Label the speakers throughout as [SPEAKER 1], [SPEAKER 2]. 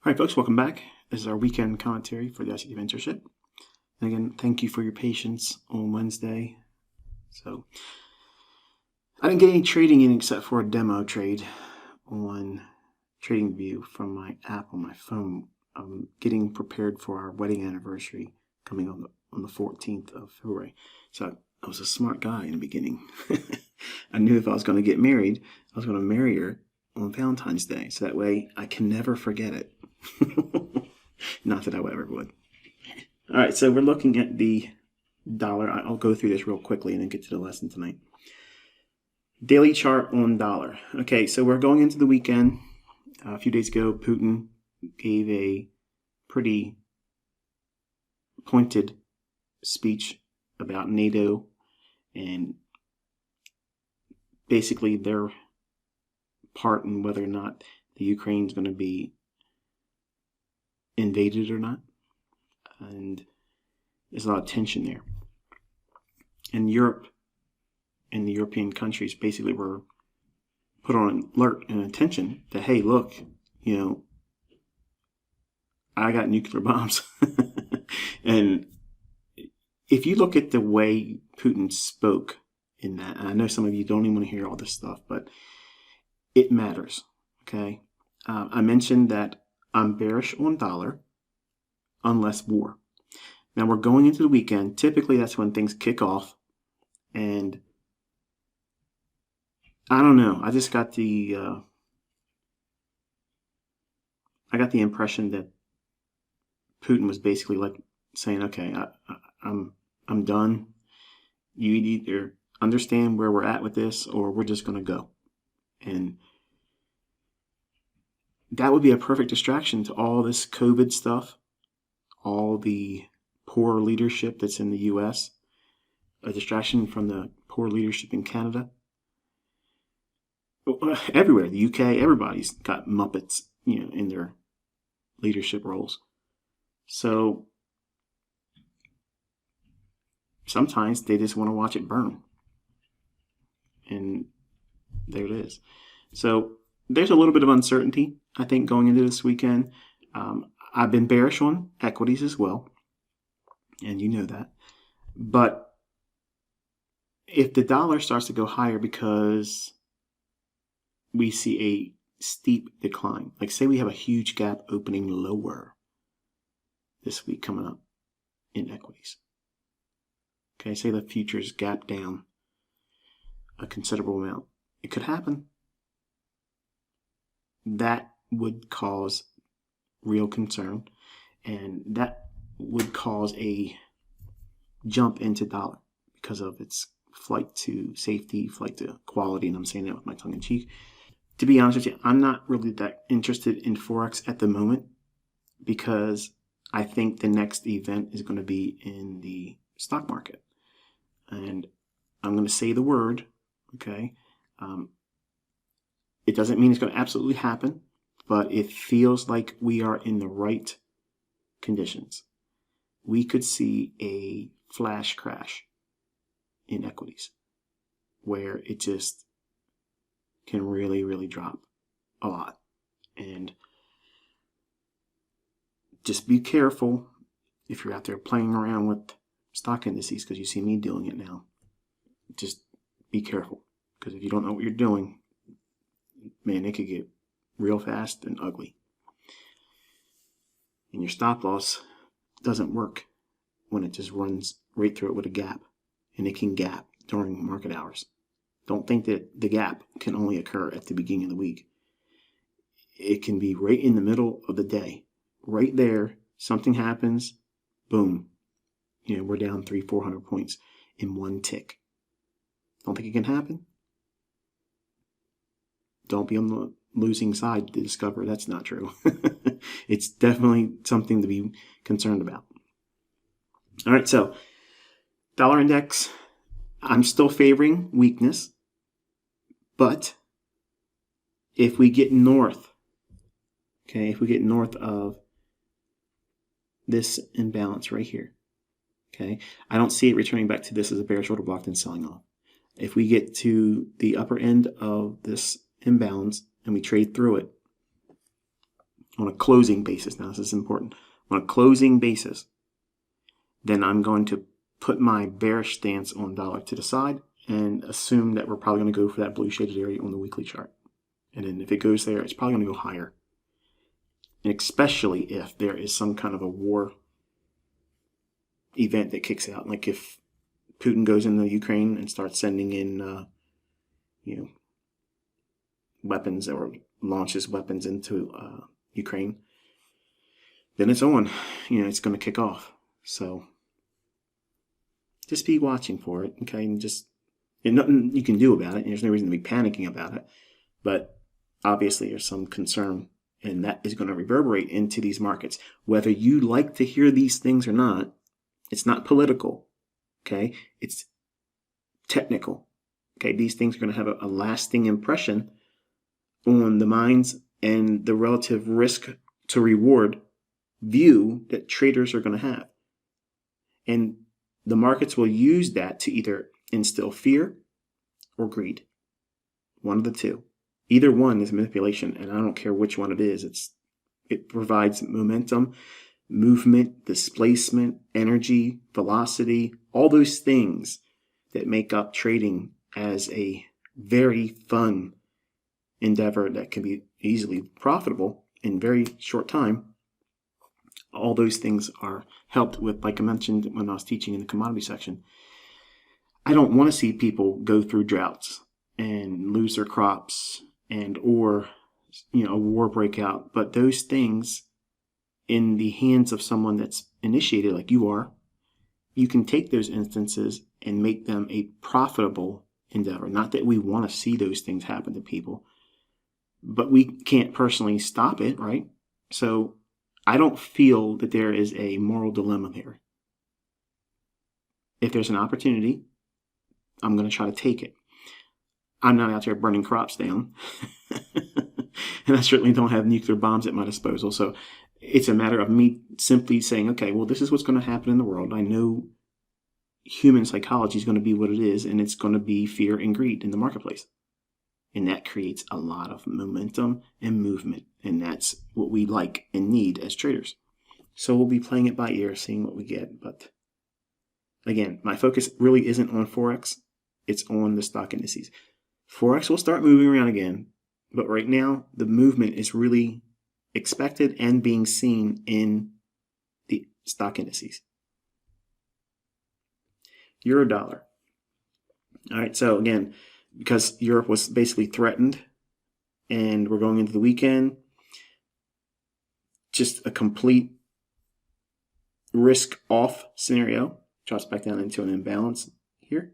[SPEAKER 1] All right, folks, welcome back. This is our weekend commentary for the ICT Mentorship. And again, thank you for your patience on Wednesday. So, I didn't get any trading in except for a demo trade on TradingView from my app on my phone. I'm getting prepared for our wedding anniversary coming on the 14th of February. So, I was a smart guy in the beginning. I knew if I was going to get married, I was going to marry her on Valentine's Day. So that way I can never forget it. Not that I ever would. All right, so we're looking at the dollar. I'll go through this real quickly and then get to the lesson tonight. Daily chart on dollar. Okay, so we're going into the weekend. A few days ago, Putin gave a pretty pointed speech about NATO and basically their part in whether or not the Ukraine's going to be invaded or not. And there's a lot of tension there. And Europe and the European countries basically were put on alert and attention that, hey, look, I got nuclear bombs. And if you look at the way Putin spoke in that, and I know some of you don't even want to hear all this stuff, but it matters, okay? I mentioned that I'm bearish on dollar unless war. Now we're going into the weekend. Typically that's when things kick off. And I don't know. I just got the impression that Putin was basically like saying, okay, I'm done. You either understand where we're at with this or we're just going to go. And that would be a perfect distraction to all this COVID stuff, all the poor leadership that's in the U.S., a distraction from the poor leadership in Canada. Everywhere, the UK, everybody's got Muppets, in their leadership roles. So sometimes they just want to watch it burn. And there it is. So there's a little bit of uncertainty, I think, going into this weekend. I've been bearish on equities as well, and you know that. But if the dollar starts to go higher because we see a steep decline, like say we have a huge gap opening lower this week coming up in equities. Okay, say the futures gap down a considerable amount. It could happen. That would cause real concern, and that would cause a jump into dollar because of its flight to safety, flight to quality, and I'm saying that with my tongue in cheek. To be honest with you, I'm not really that interested in Forex at the moment because I think the next event is going to be in the stock market. And I'm going to say the word, okay? It doesn't mean it's going to absolutely happen, but it feels like we are in the right conditions. We could see a flash crash in equities where it just can really, really drop a lot. And just be careful if you're out there playing around with stock indices, because you see me doing it now. Just be careful, because if you don't know what you're doing, man, it could get real fast and ugly. And your stop loss doesn't work when it just runs right through it with a gap, and it can gap during market hours. Don't think that the gap can only occur at the beginning of the week. It can be right in the middle of the day. Right there, something happens, boom. We're down 300-400 points in one tick. Don't think it can happen? Don't be on the losing side to discover that's not true. It's definitely something to be concerned about. All right, so dollar index, I'm still favoring weakness, but if we get north, okay, if we get north of this imbalance right here, okay, I don't see it returning back to this as a bearish order block and selling off. If we get to the upper end of this imbalance and we trade through it, on a closing basis, now this is important, on a closing basis, then I'm going to put my bearish stance on dollar to the side and assume that we're probably going to go for that blue shaded area on the weekly chart. And then if it goes there, it's probably going to go higher. And especially if there is some kind of a war event that kicks out, like if Putin goes into Ukraine and starts sending in, weapons, or launches weapons into Ukraine, then it's on. It's going to kick off. So just be watching for it, okay? And nothing you can do about it. There's no reason to be panicking about it. But obviously there's some concern, and that is going to reverberate into these markets. Whether you like to hear these things or not, it's not political, okay? It's technical, okay? These things are going to have a lasting impression on the minds and the relative risk to reward view that traders are going to have. And the markets will use that to either instill fear or greed. One of the two. Either one is manipulation, and I don't care which one it is. It provides momentum, movement, displacement, energy, velocity, all those things that make up trading as a very fun endeavor that can be easily profitable in very short time. All those things are helped with, like I mentioned when I was teaching in the commodity section. I don't want to see people go through droughts and lose their crops or a war breakout. But those things in the hands of someone that's initiated like you are, you can take those instances and make them a profitable endeavor. Not that we want to see those things happen to people, but we can't personally stop it, right? So I don't feel that there is a moral dilemma there. If there's an opportunity, I'm going to try to take it. I'm not out there burning crops down. And I certainly don't have nuclear bombs at my disposal. So it's a matter of me simply saying, okay, well, this is what's going to happen in the world. I know human psychology is going to be what it is, and it's going to be fear and greed in the marketplace. And that creates a lot of momentum and movement. And that's what we like and need as traders. So we'll be playing it by ear, seeing what we get. But again, my focus really isn't on Forex. It's on the stock indices. Forex will start moving around again. But right now, the movement is really expected and being seen in the stock indices. Euro dollar. All right, so again, because Europe was basically threatened and we're going into the weekend, just a complete risk off scenario. Drops back down into an imbalance here.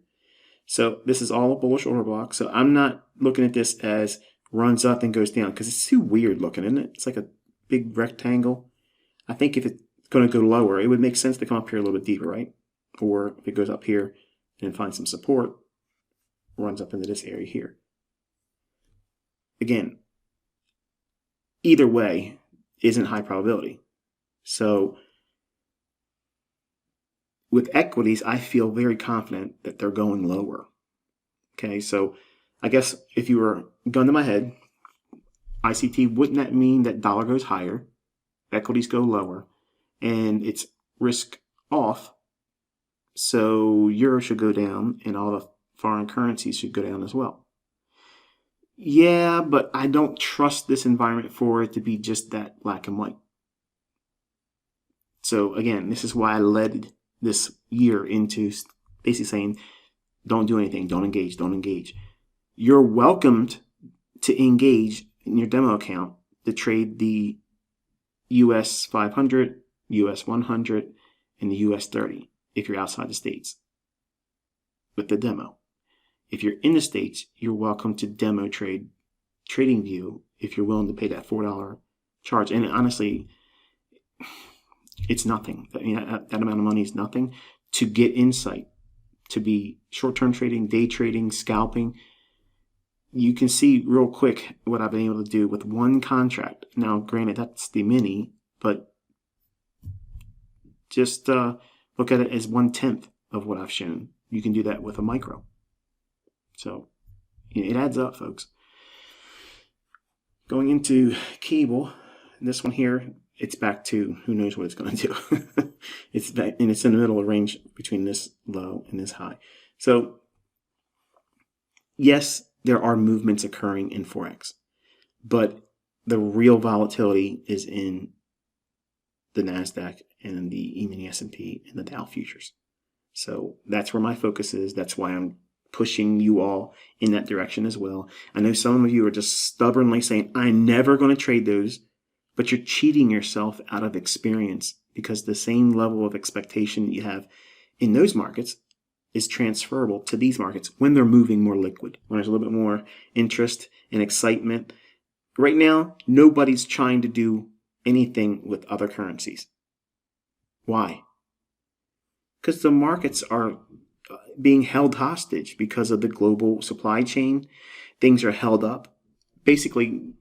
[SPEAKER 1] So this is all a bullish order block. So I'm not looking at this as runs up and goes down because it's too weird looking, isn't it? It's like a big rectangle. I think if it's going to go lower, it would make sense to come up here a little bit deeper, right? Or if it goes up here and finds some support, runs up into this area here. Again, either way isn't high probability. So with equities, I feel very confident that they're going lower. Okay, so I guess if you were gun to my head, ICT, wouldn't that mean that dollar goes higher, equities go lower, and it's risk off, so euro should go down and all the foreign currencies should go down as well? Yeah, but I don't trust this environment for it to be just that black and white. So again, this is why I led this year into basically saying, don't do anything, don't engage, don't engage. You're welcomed to engage in your demo account to trade the US 500, US 100, and the US 30 if you're outside the States with the demo. If you're in the States, you're welcome to demo trade TradingView if you're willing to pay that $4 charge. And honestly, it's nothing. I mean, that amount of money is nothing to get insight, to be short-term trading, day trading, scalping. You can see real quick what I've been able to do with one contract. Now, granted, that's the mini, but just look at it as 1/10 of what I've shown. You can do that with a micro. So it adds up, folks. Going into cable, this one here, it's back to who knows what it's going to do. It's back, and it's in the middle of the range between this low and this high. So yes, there are movements occurring in Forex, but the real volatility is in the NASDAQ and the E-mini S&P and the Dow futures. So that's where my focus is. That's why I'm pushing you all in that direction as well. I know some of you are just stubbornly saying, I'm never going to trade those, but you're cheating yourself out of experience, because the same level of expectation that you have in those markets is transferable to these markets when they're moving more liquid, when there's a little bit more interest and excitement. Right now, nobody's trying to do anything with other currencies. Why? Because the markets are being held hostage because of the global supply chain. Things are held up. Basically,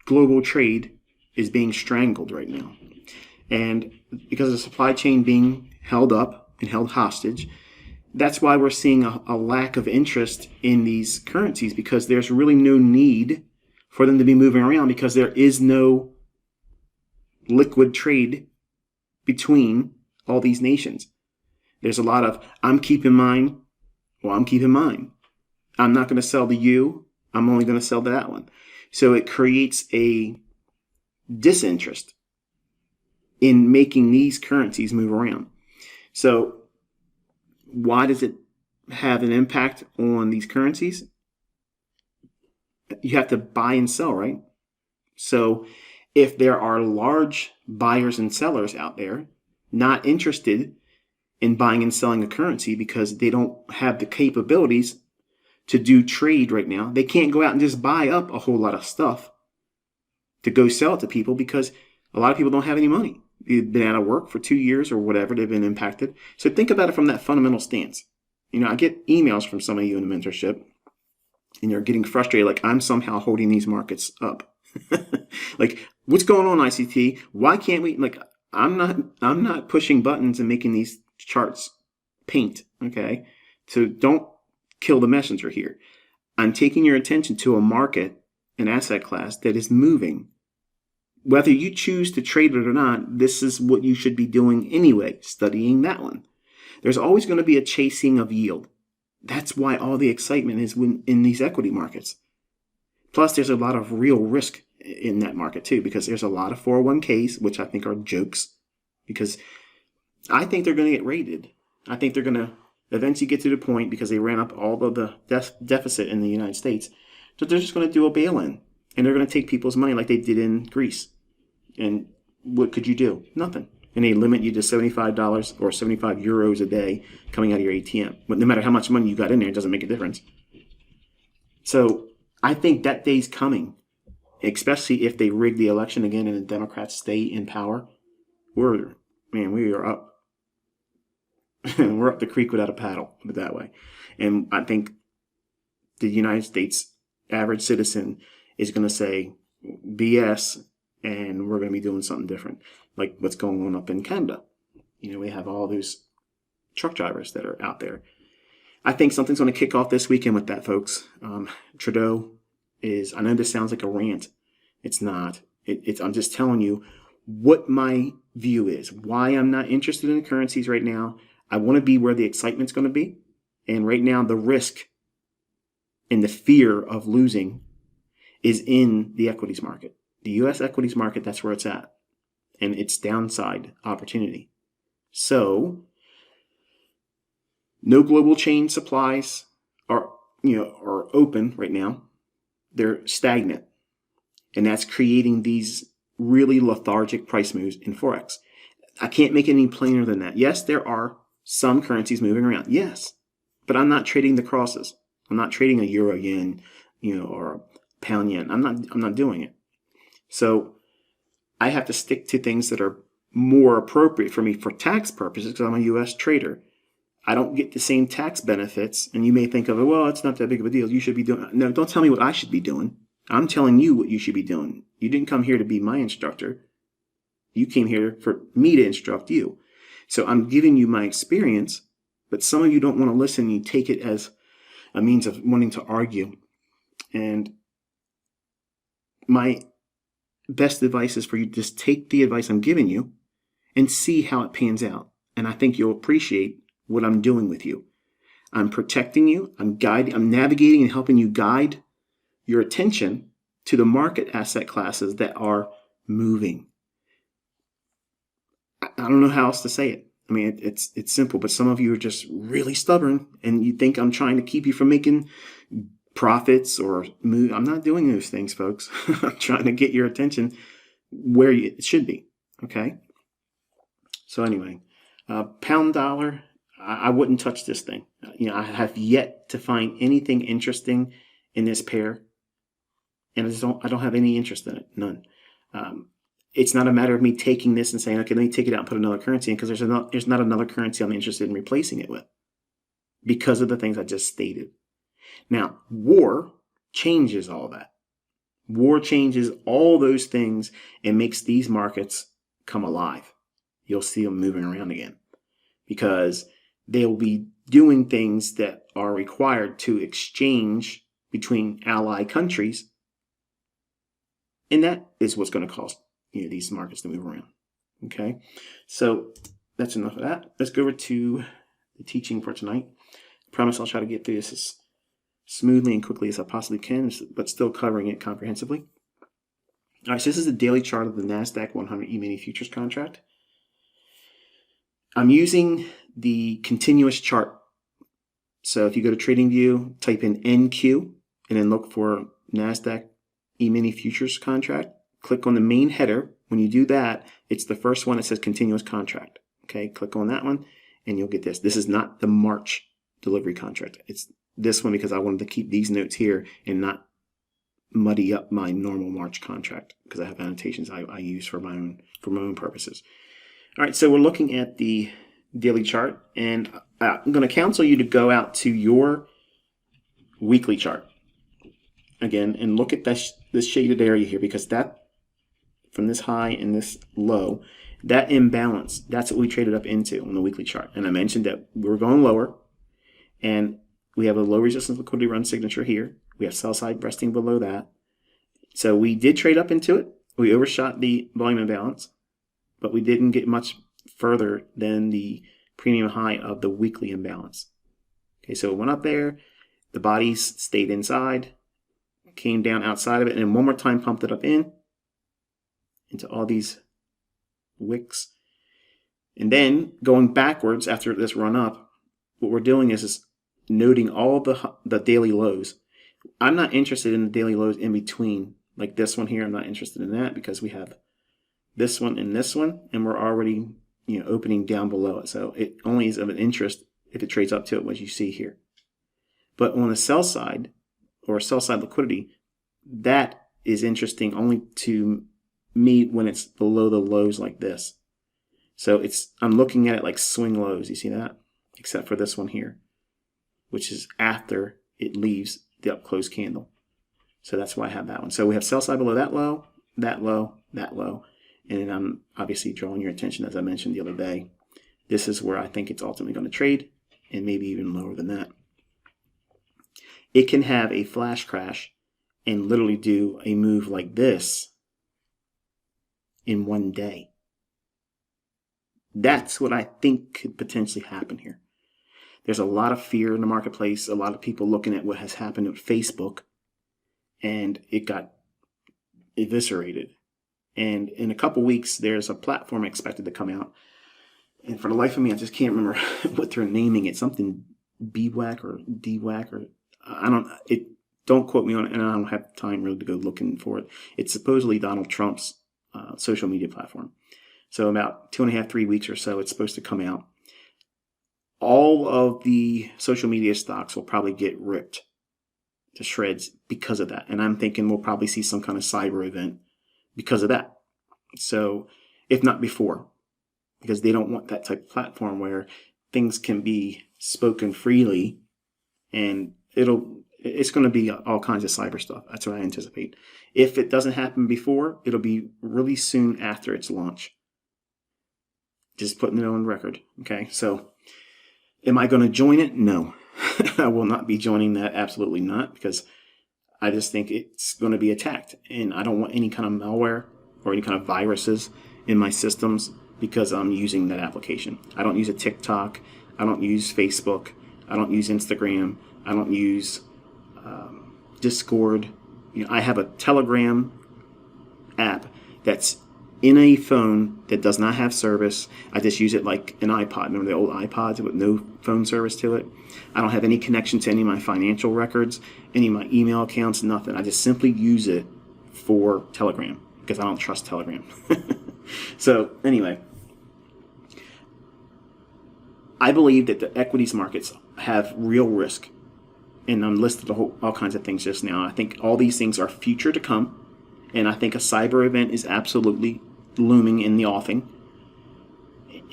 [SPEAKER 1] global trade is being strangled right now. And because of the supply chain being held up and held hostage, that's why we're seeing a lack of interest in these currencies, because there's really no need for them to be moving around, because there is no liquid trade between all these nations. There's a lot of, I'm keeping mine. Well, I'm keeping mine. I'm not going to sell to you. I'm only going to sell to that one. So it creates a disinterest in making these currencies move around. So why does it have an impact on these currencies? You have to buy and sell, right? So if there are large buyers and sellers out there not interested in buying and selling a currency because they don't have the capabilities to do trade right now, they can't go out and just buy up a whole lot of stuff to go sell it to people, because a lot of people don't have any money. They've been out of work for 2 years or whatever. They've been impacted. So think about it from that fundamental stance. I get emails from some of you in the mentorship, and you're getting frustrated, like I'm somehow holding these markets up. Like, what's going on, ICT? Why can't we? Like, I'm not pushing buttons and making these charts paint. Okay, so don't kill the messenger here. I'm taking your attention to a market, an asset class that is moving. Whether you choose to trade it or not, this is what you should be doing anyway, studying that one. There's always going to be a chasing of yield. That's why all the excitement is in these equity markets. Plus, there's a lot of real risk in that market too, because there's a lot of 401ks, which I think are jokes, because I think they're going to get raided. I think they're going to eventually get to the point, because they ran up all of the deficit in the United States, that they're just going to do a bail-in, and they're going to take people's money like they did in Greece. And what could you do? Nothing. And they limit you to $75 or 75 euros a day coming out of your ATM. But no matter how much money you got in there, it doesn't make a difference. So I think that day's coming, especially if they rig the election again and the Democrats stay in power. We are up. We're up the creek without a paddle, put it that way. And I think the United States average citizen is going to say BS, and we're going to be doing something different, like what's going on up in Canada. We have all those truck drivers that are out there. I think something's going to kick off this weekend with that, folks. Trudeau is, I know this sounds like a rant. It's not. I'm just telling you what my view is, why I'm not interested in currencies right now. I want to be where the excitement's going to be. And right now, the risk and the fear of losing is in the equities market. The U.S. equities market, that's where it's at. And it's downside opportunity. So, no global chain supplies are open right now. They're stagnant. And that's creating these really lethargic price moves in Forex. I can't make it any plainer than that. Yes, there are some currencies moving around. Yes. But I'm not trading the crosses. I'm not trading a euro yen, or a pound yen. I'm not doing it. So I have to stick to things that are more appropriate for me for tax purposes, because I'm a U.S. trader. I don't get the same tax benefits. And you may think of it, well, it's not that big of a deal. You should be doing it. No, don't tell me what I should be doing. I'm telling you what you should be doing. You didn't come here to be my instructor. You came here for me to instruct you. So I'm giving you my experience, but some of you don't want to listen. You take it as a means of wanting to argue. And my best advice is for you to just take the advice I'm giving you and see how it pans out. And I think you'll appreciate what I'm doing with you. I'm protecting you. I'm navigating and helping you guide your attention to the market asset classes that are moving. I don't know how else to say it. I mean, it's simple, but some of you are just really stubborn and you think I'm trying to keep you from making profits or move. I'm not doing those things, folks. I'm trying to get your attention where it should be. Okay. So anyway, pound dollar, I wouldn't touch this thing. I have yet to find anything interesting in this pair, and I don't have any interest in it. None. It's not a matter of me taking this and saying, okay, let me take it out and put another currency in, because there's not another currency I'm interested in replacing it with because of the things I just stated. Now, war changes all that. War changes all those things and makes these markets come alive. You'll see them moving around again because they'll be doing things that are required to exchange between ally countries. And that is what's going to cause these markets to move around. Okay, so that's enough of that. Let's go over to the teaching for tonight. I promise I'll try to get through this as smoothly and quickly as I possibly can, but still covering it comprehensively. All right, so this is the daily chart of the NASDAQ 100 E-mini futures contract. I'm using the continuous chart. So if you go to TradingView, type in NQ, and then look for NASDAQ E-mini futures contract. Click on the main header. When you do that, it's the first one that says continuous contract. Okay, click on that one, and you'll get this. This is not the March delivery contract. It's this one because I wanted to keep these notes here and not muddy up my normal March contract because I have annotations I use for my own purposes. All right, so we're looking at the daily chart, and I'm going to counsel you to go out to your weekly chart again and look at this shaded area here, because that from this high and this low, that imbalance, that's what we traded up into on the weekly chart. And I mentioned that we were going lower, and we have a low resistance liquidity run signature here. We have sell side resting below that. So we did trade up into it. We overshot the volume imbalance, but we didn't get much further than the premium high of the weekly imbalance. Okay, so it went up there. The bodies stayed inside, came down outside of it, and then one more time pumped it up into all these wicks. And then going backwards after this run up, what we're doing is noting all the daily lows. I'm not interested in the daily lows in between, like this one here. I'm not interested in that because we have this one and this one, and we're already opening down below it. So it only is of an interest if it trades up to it, what you see here. But on the sell side or sell side liquidity, that is interesting only to me when it's below the lows like this. So I'm looking at it like swing lows. You see that? Except for this one here, which is after it leaves the up close candle. So that's why I have that one. So we have sell side below that low, that low, that low. And then I'm obviously drawing your attention, as I mentioned the other day. This is where I think it's ultimately going to trade, and maybe even lower than that. It can have a flash crash and literally do a move like this in one day. That's what I think could potentially happen here. There's a lot of fear in the marketplace, a lot of people looking at what has happened with Facebook, and it got eviscerated. And in a couple weeks, there's a platform expected to come out. And for the life of me, I just can't remember what they're naming it. Something BWAC or DWAC or don't quote me on it, and I don't have time really to go looking for it. It's supposedly Donald Trump's social media platform. So about 2.5, 3 weeks or so, it's supposed to come out. All of the social media stocks will probably get ripped to shreds because of that. And I'm thinking we'll probably see some kind of cyber event because of that. So if not before, because they don't want that type of platform where things can be spoken freely, and it's going to be all kinds of cyber stuff. That's what I anticipate. If it doesn't happen before, it'll be really soon after its launch. Just putting it on record. Okay, so am I going to join it? No. I will not be joining that. Absolutely not, because I just think it's going to be attacked, and I don't want any kind of malware or any kind of viruses in my systems because I'm using that application. I don't use a TikTok. I don't use Facebook. I don't use Instagram. I don't use Discord. I have a Telegram app that's in a phone that does not have service. I just use it like an iPod. Remember the old iPods with no phone service to it? I don't have any connection to any of my financial records, any of my email accounts, nothing. I just simply use it for Telegram because I don't trust Telegram. So anyway, I believe that the equities markets have real risk. And I'm listed all kinds of things just now. I think all these things are future to come. And I think a cyber event is absolutely looming in the offing.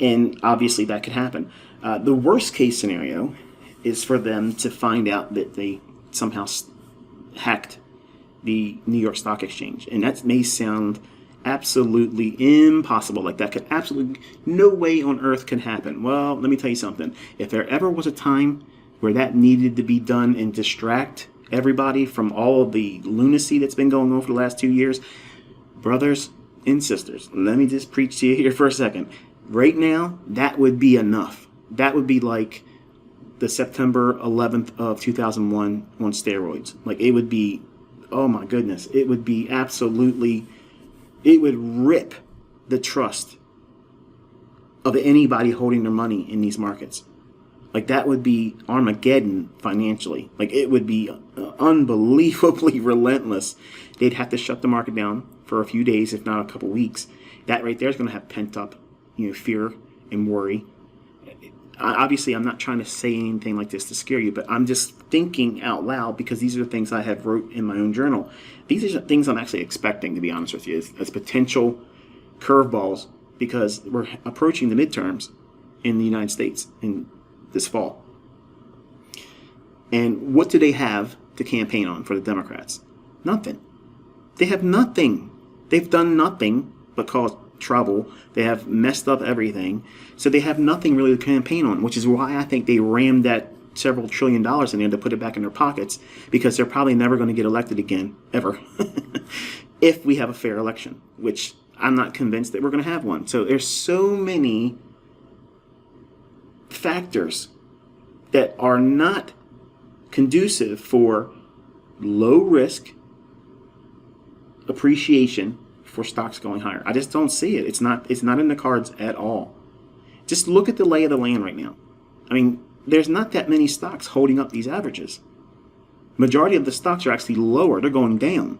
[SPEAKER 1] And obviously that could happen. The worst case scenario is for them to find out that they somehow hacked the New York Stock Exchange. And that may sound absolutely impossible. Like that could absolutely, no way on earth can happen. Well, let me tell you something. If there ever was a time where that needed to be done and distract everybody from all of the lunacy that's been going on for the last 2 years, brothers and sisters, let me just preach to you here for a second. Right now, that would be enough. That would be like the September 11th of 2001 on steroids. Like it would be, oh my goodness, it would be absolutely, it would rip the trust of anybody holding their money in these markets. Like that would be Armageddon financially. Like it would be unbelievably relentless. They'd have to shut the market down for a few days, if not a couple weeks. That right there is going to have pent up, fear and worry. Obviously, I'm not trying to say anything like this to scare you, but I'm just thinking out loud because these are the things I have wrote in my own journal. These are things I'm actually expecting, to be honest with you, as potential curveballs because we're approaching the midterms in the United States in this fall. And what do they have to campaign on for the Democrats? Nothing. They have nothing. They've done nothing but cause trouble. They have messed up everything. So they have nothing really to campaign on, which is why I think they rammed that several $1 trillion in there to put it back in their pockets, because they're probably never going to get elected again, ever, if we have a fair election, which I'm not convinced that we're going to have one. So there's so many factors that are not conducive for low risk appreciation for stocks going higher. I just don't see it. It's not in the cards at all. Just look at the lay of the land right now. I mean, there's not that many stocks holding up these averages. Majority of the stocks are actually lower. They're going down.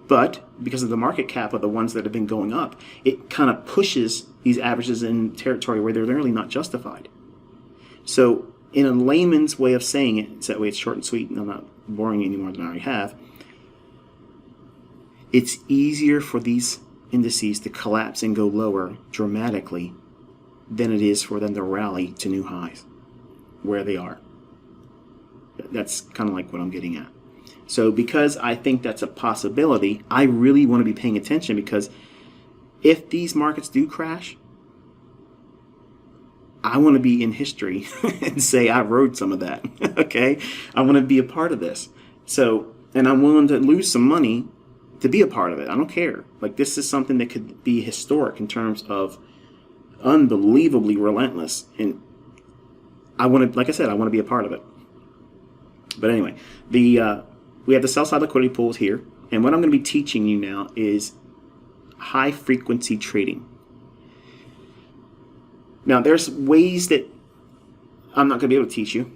[SPEAKER 1] But because of the market cap of the ones that have been going up, it kind of pushes these averages in territory where they're really not justified. So in a layman's way of saying it, so that way it's short and sweet and I'm not boring you any more than I already have, it's easier for these indices to collapse and go lower dramatically than it is for them to rally to new highs where they are. That's kind of like what I'm getting at. So because I think that's a possibility, I really want to be paying attention, because if these markets do crash, I want to be in history and say I rode some of that. Okay? I want to be a part of this. So, and I'm willing to lose some money to be a part of it. I don't care. Like, this is something that could be historic in terms of unbelievably relentless. And I want to, like I said, I want to be a part of it. But anyway, we have the sell side liquidity pools here. And what I'm going to be teaching you now is high frequency trading. Now, there's ways that I'm not going to be able to teach you.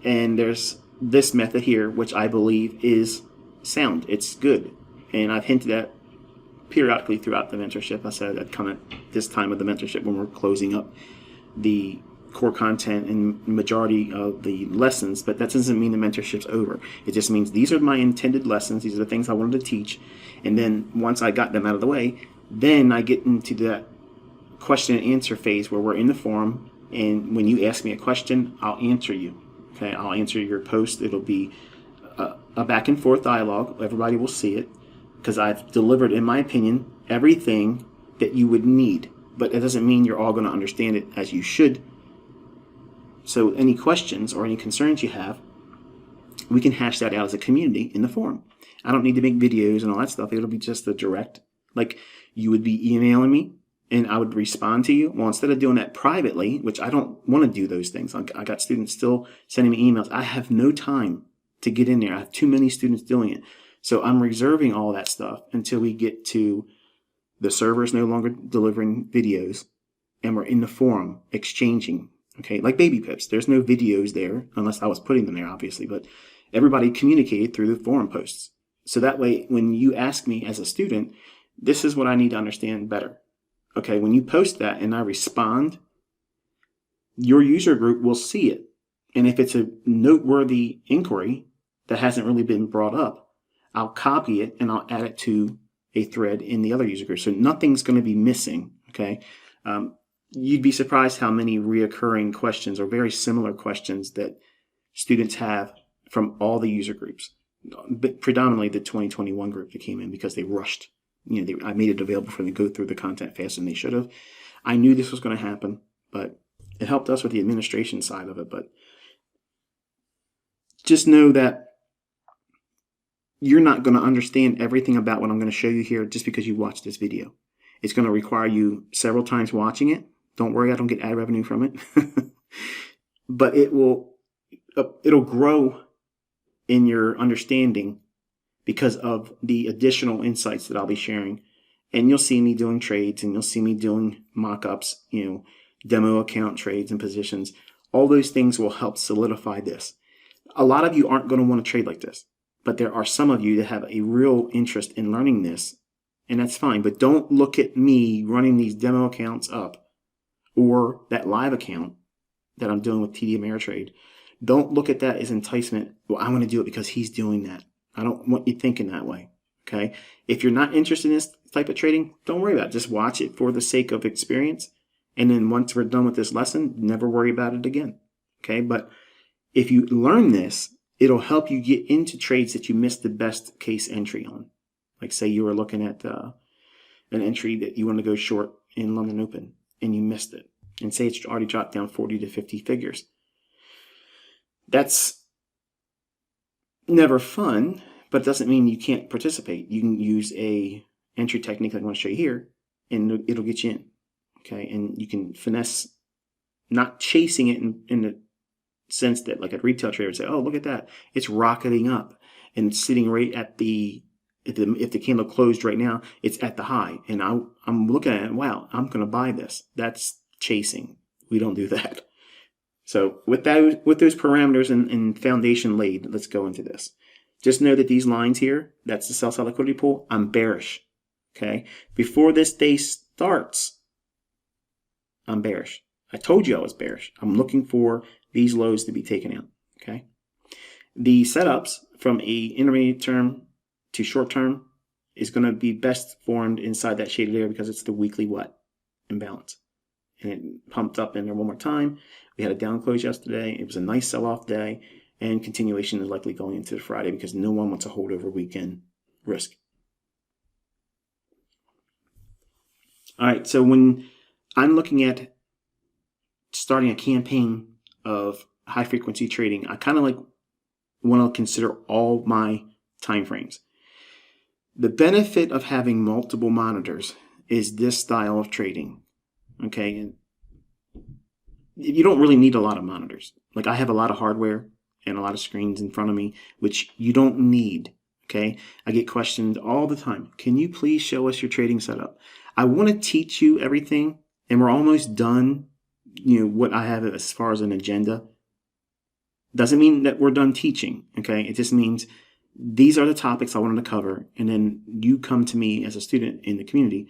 [SPEAKER 1] And there's this method here, which I believe is sound. It's good. And I've hinted at periodically throughout the mentorship. I said that kind of this time of the mentorship when we're closing up the core content and majority of the lessons, but that doesn't mean the mentorship's over. It just means these are my intended lessons. These are the things I wanted to teach. And then once I got them out of the way, then I get into that question and answer phase where we're in the forum. And when you ask me a question, I'll answer you. Okay, I'll answer your post. It'll be a back and forth dialogue. Everybody will see it because I've delivered, in my opinion, everything that you would need. But it doesn't mean you're all going to understand it as you should. So any questions or any concerns you have, we can hash that out as a community in the forum. I don't need to make videos and all that stuff. It'll be just a direct Like, you would be emailing me and I would respond to you. Well, instead of doing that privately, which I don't want to do those things. I got students still sending me emails. I have no time to get in there. I have too many students doing it. So I'm reserving all that stuff until we get to the server's no longer delivering videos and we're in the forum exchanging. Okay, like baby pips. There's no videos there unless I was putting them there, obviously, but everybody communicated through the forum posts. So that way, when you ask me as a student, this is what I need to understand better. Okay, when you post that and I respond, your user group will see it. And if it's a noteworthy inquiry that hasn't really been brought up, I'll copy it and I'll add it to a thread in the other user group. So nothing's going to be missing. Okay. You'd be surprised how many reoccurring questions or very similar questions that students have from all the user groups, but predominantly the 2021 group that came in because they rushed. I made it available for them to go through the content faster than they should have. I knew this was going to happen, but it helped us with the administration side of it. But just know that you're not going to understand everything about what I'm going to show you here just because you watch this video. It's going to require you several times watching it. Don't worry, I don't get ad revenue from it. But it'll grow in your understanding because of the additional insights that I'll be sharing. And you'll see me doing trades and you'll see me doing mock-ups, demo account trades and positions. All those things will help solidify this. A lot of you aren't going to want to trade like this, but there are some of you that have a real interest in learning this, and that's fine. But don't look at me running these demo accounts up or that live account that I'm doing with TD Ameritrade. Don't look at that as enticement. Well, I want to do it because he's doing that. I don't want you thinking that way. Okay. If you're not interested in this type of trading, don't worry about it. Just watch it for the sake of experience. And then once we're done with this lesson, never worry about it again. Okay. But if you learn this, it'll help you get into trades that you missed the best case entry on. Like say you were looking at an entry that you want to go short in London Open and you missed it. And say it's already dropped down 40 to 50 figures. That's never fun, but it doesn't mean you can't participate. You can use a entry technique like I want to show you here, and it'll get you in. Okay, and you can finesse, not chasing it in the sense that like a retail trader would say, "Oh, look at that! It's rocketing up and sitting right at if the candle closed right now, it's at the high, and I'm looking at it. Wow, I'm going to buy this." That's chasing. We don't do that. So with those parameters and foundation laid, let's go into this. Just know that these lines here, that's the sell-side liquidity pool. I'm bearish. Okay. Before this day starts, I'm bearish. I told you I was bearish. I'm looking for these lows to be taken out. Okay. The setups from a intermediate term to short term is going to be best formed inside that shaded area because it's the weekly what? Imbalance. And it pumped up in there one more time. We had a down close yesterday. It was a nice sell-off day, and continuation is likely going into Friday because no one wants a holdover weekend risk. All right, so when I'm looking at starting a campaign of high-frequency trading, I kind of like want to consider all my time frames. The benefit of having multiple monitors is this style of trading. Okay, and you don't really need a lot of monitors. Like I have a lot of hardware and a lot of screens in front of me, which you don't need. Okay, I get questioned all the time. Can you please show us your trading setup? I want to teach you everything, and we're almost done. What I have as far as an agenda doesn't mean that we're done teaching. Okay, it just means these are the topics I wanted to cover, and then you come to me as a student in the community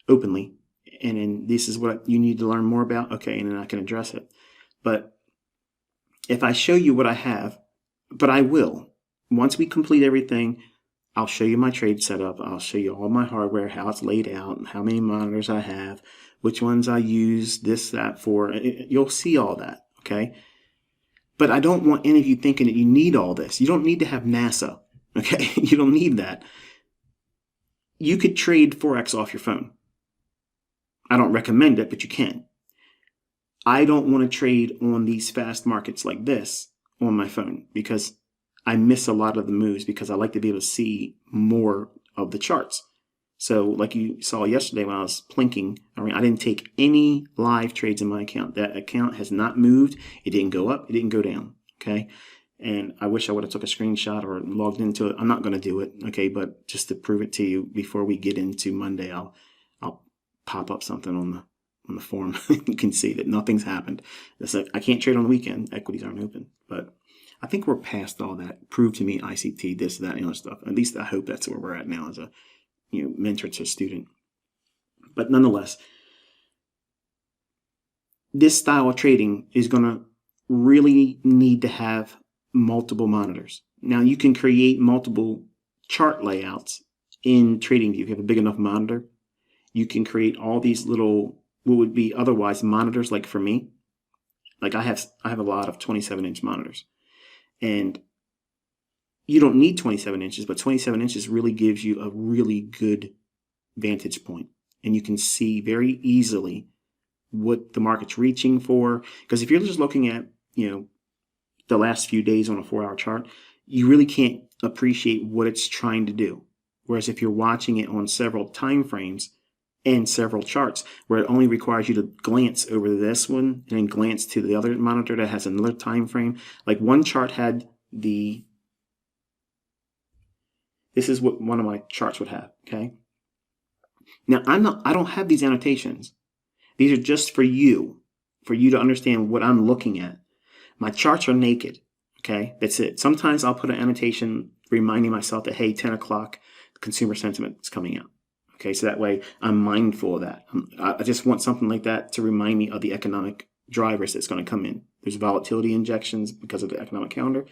[SPEAKER 1] openly. And then this is what you need to learn more about. Okay, and then I can address it. But if I show you what I have, but I will, once we complete everything, I'll show you my trade setup. I'll show you all my hardware, how it's laid out, how many monitors I have, which ones I use, this, that for. You'll see all that, okay? But I don't want any of you thinking that you need all this. You don't need to have NASA, okay? You don't need that. You could trade Forex off your phone. I don't recommend it, but you can. I don't want to trade on these fast markets like this on my phone because I miss a lot of the moves because I like to be able to see more of the charts. So like you saw yesterday when I was plinking, I didn't take any live trades in my account. That account has not moved. It didn't go up. It didn't go down. Okay. And I wish I would have took a screenshot or logged into it. I'm not going to do it. Okay. But just to prove it to you before we get into Monday, I'll pop up something on the forum. You can see that nothing's happened. I can't trade on the weekend. Equities aren't open. But I think we're past all that. Prove to me ICT, this, that, and other stuff. At least I hope that's where we're at now as a mentor to a student. But nonetheless, this style of trading is going to really need to have multiple monitors. Now you can create multiple chart layouts in TradingView. If you have a big enough monitor, you can create all these little, what would be otherwise monitors. Like for me, like I have a lot of 27-inch monitors, and you don't need 27 inches, but 27 inches really gives you a really good vantage point, and you can see very easily what the market's reaching for. Because if you're just looking at, the last few days on a 4-hour chart, you really can't appreciate what it's trying to do. Whereas if you're watching it on several time frames and several charts, where it only requires you to glance over this one and then glance to the other monitor that has another time frame. Like one chart had this is what one of my charts would have. Okay. Now I don't have these annotations. These are just for you to understand what I'm looking at. My charts are naked. Okay. That's it. Sometimes I'll put an annotation reminding myself that, hey, 10 o'clock, consumer sentiment is coming out. Okay. So that way I'm mindful of that. I just want something like that to remind me of the economic drivers that's going to come in. There's volatility injections because of the economic calendar.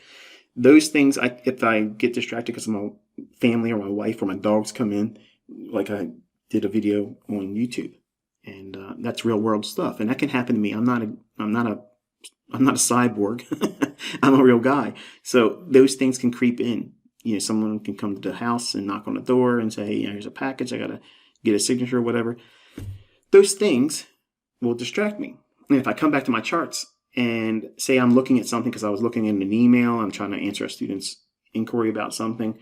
[SPEAKER 1] Those things, if I get distracted because my family or my wife or my dogs come in, like I did a video on YouTube, and that's real world stuff, and that can happen to me. I'm not a cyborg. I'm a real guy. So those things can creep in. Someone can come to the house and knock on the door and say, hey, here's a package. I got to get a signature or whatever. Those things will distract me. And if I come back to my charts and say I'm looking at something because I was looking in an email, I'm trying to answer a student's inquiry about something,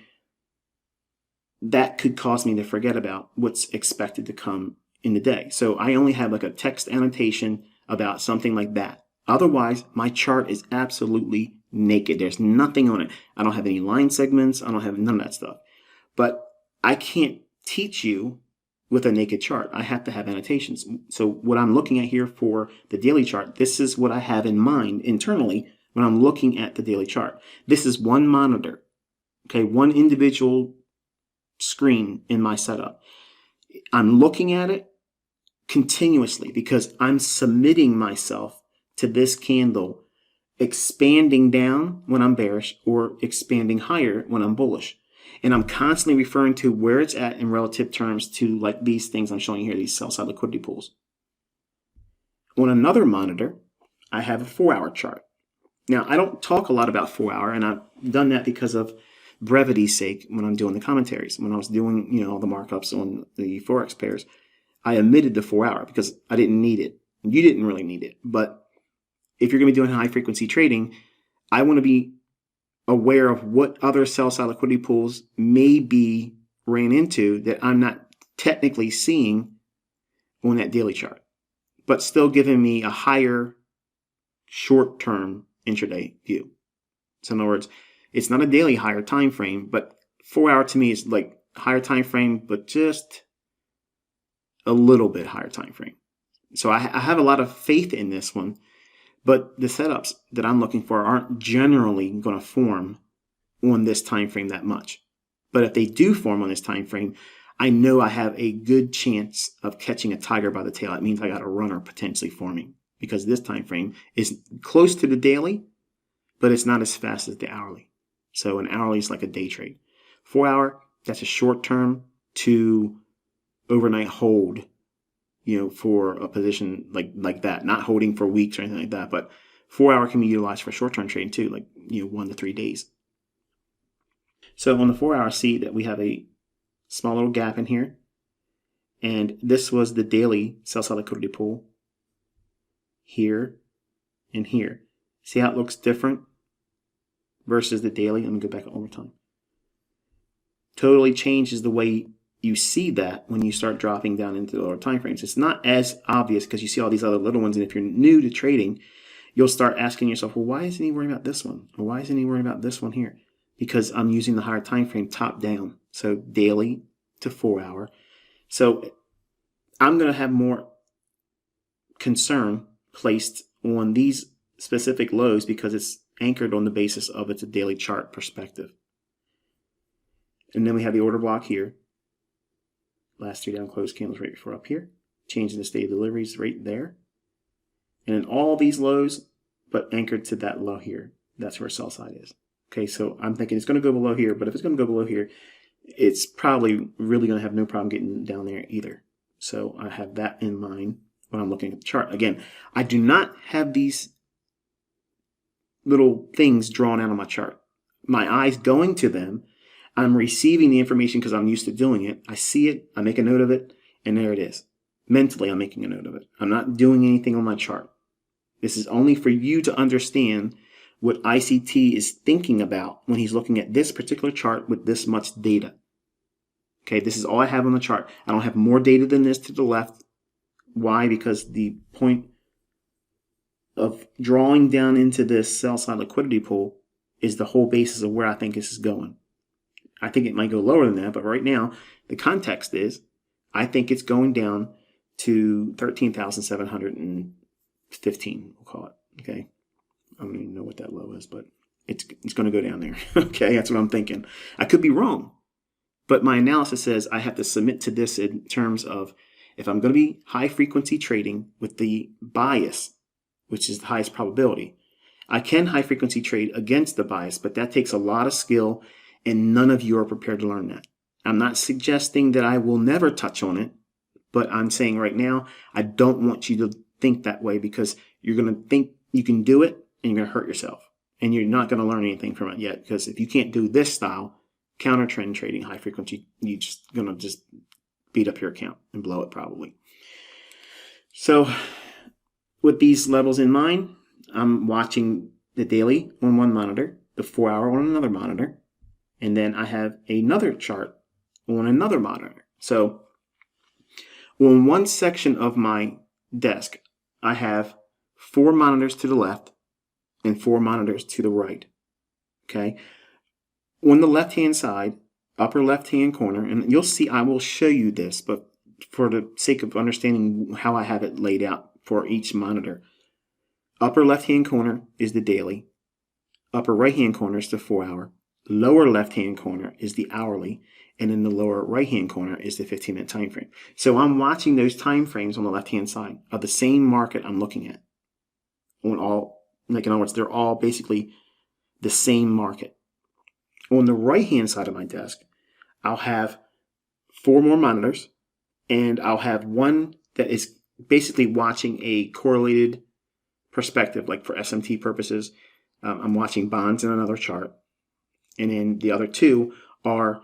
[SPEAKER 1] that could cause me to forget about what's expected to come in the day. So I only have like a text annotation about something like that. Otherwise, my chart is absolutely naked. There's nothing on it. I don't have any line segments. I don't have none of that stuff. But I can't teach you with a naked chart. I have to have annotations. So what I'm looking at here for the daily chart, this is what I have in mind internally when I'm looking at the daily chart. This is one monitor, okay, one individual screen in my setup. I'm looking at it continuously because I'm submitting myself to this candle expanding down when I'm bearish or expanding higher when I'm bullish. And I'm constantly referring to where it's at in relative terms to like these things I'm showing you here, these sell-side liquidity pools. On another monitor, I have a 4-hour chart. Now, I don't talk a lot about 4-hour, and I've done that because of brevity's sake when I'm doing the commentaries. When I was doing, all the markups on the Forex pairs, I omitted the 4-hour because I didn't need it. You didn't really need it. But if you're going to be doing high frequency trading, I want to be aware of what other sell-side liquidity pools may be ran into that I'm not technically seeing on that daily chart, but still giving me a higher short-term intraday view. So in other words, it's not a daily higher time frame, but 4-hour to me is like higher time frame, but just a little bit higher time frame. So I have a lot of faith in this one. But the setups that I'm looking for aren't generally going to form on this time frame that much. But if they do form on this time frame, I know I have a good chance of catching a tiger by the tail. That means I got a runner potentially forming because this time frame is close to the daily, but it's not as fast as the hourly. So an hourly is like a day trade. 4-hour, that's a short term to overnight hold, for a position like that, not holding for weeks or anything like that, but 4-hour can be utilized for short-term trading too, like, 1 to 3 days. So on the 4-hour, see that we have a small little gap in here. And this was the daily sell-side liquidity pool here and here. See how it looks different versus the daily? Let me go back one more time. Totally changes the way you see that when you start dropping down into the lower time frames. It's not as obvious because you see all these other little ones. And if you're new to trading, you'll start asking yourself, well, why isn't he worrying about this one? Or why isn't he worrying about this one here? Because I'm using the higher time frame top down. So daily to 4 hour. So I'm going to have more concern placed on these specific lows because it's anchored on the basis of it's a daily chart perspective. And then we have the order block here. Last 3 down closed candles right before up here. Changing the state of deliveries right there. And then all these lows, but anchored to that low here. That's where sell side is. Okay, so I'm thinking it's going to go below here, but if it's going to go below here, it's probably really going to have no problem getting down there either. So I have that in mind when I'm looking at the chart. Again, I do not have these little things drawn out on my chart. My eyes going to them. I'm receiving the information because I'm used to doing it. I see it, I make a note of it, and there it is. Mentally, I'm making a note of it. I'm not doing anything on my chart. This is only for you to understand what ICT is thinking about when he's looking at this particular chart with this much data. Okay, this is all I have on the chart. I don't have more data than this to the left. Why? Because the point of drawing down into this sell side liquidity pool is the whole basis of where I think this is going. I think it might go lower than that, but right now, the context is I think it's going down to 13,715, we'll call it, okay? I don't even know what that low is, but it's going to go down there, okay? That's what I'm thinking. I could be wrong, but my analysis says I have to submit to this in terms of if I'm going to be high-frequency trading with the bias, which is the highest probability, I can high-frequency trade against the bias, but that takes a lot of skill, and none of you are prepared to learn that. I'm not suggesting that I will never touch on it, but I'm saying right now, I don't want you to think that way because you're going to think you can do it and you're going to hurt yourself. And you're not going to learn anything from it yet because if you can't do this style, counter trend trading, high frequency, you're just going to just beat up your account and blow it probably. So with these levels in mind, I'm watching the daily on one monitor, the 4 hour on another monitor, and then I have another chart on another monitor. So on one section of my desk, I have 4 monitors to the left and 4 monitors to the right. Okay. On the left-hand side, upper left-hand corner, and you'll see I will show you this, but for the sake of understanding how I have it laid out for each monitor, upper left-hand corner is the daily. Upper right-hand corner is the 4 hour. Lower left-hand corner is the hourly, and in the lower right-hand corner is the 15-minute time frame. So I'm watching those time frames on the left-hand side of the same market I'm looking at. On all, like in other words, they're all basically the same market. On the right-hand side of my desk, I'll have 4 more monitors, and I'll have one that is basically watching a correlated perspective, like for SMT purposes. I'm watching bonds in another chart. And then the other 2 are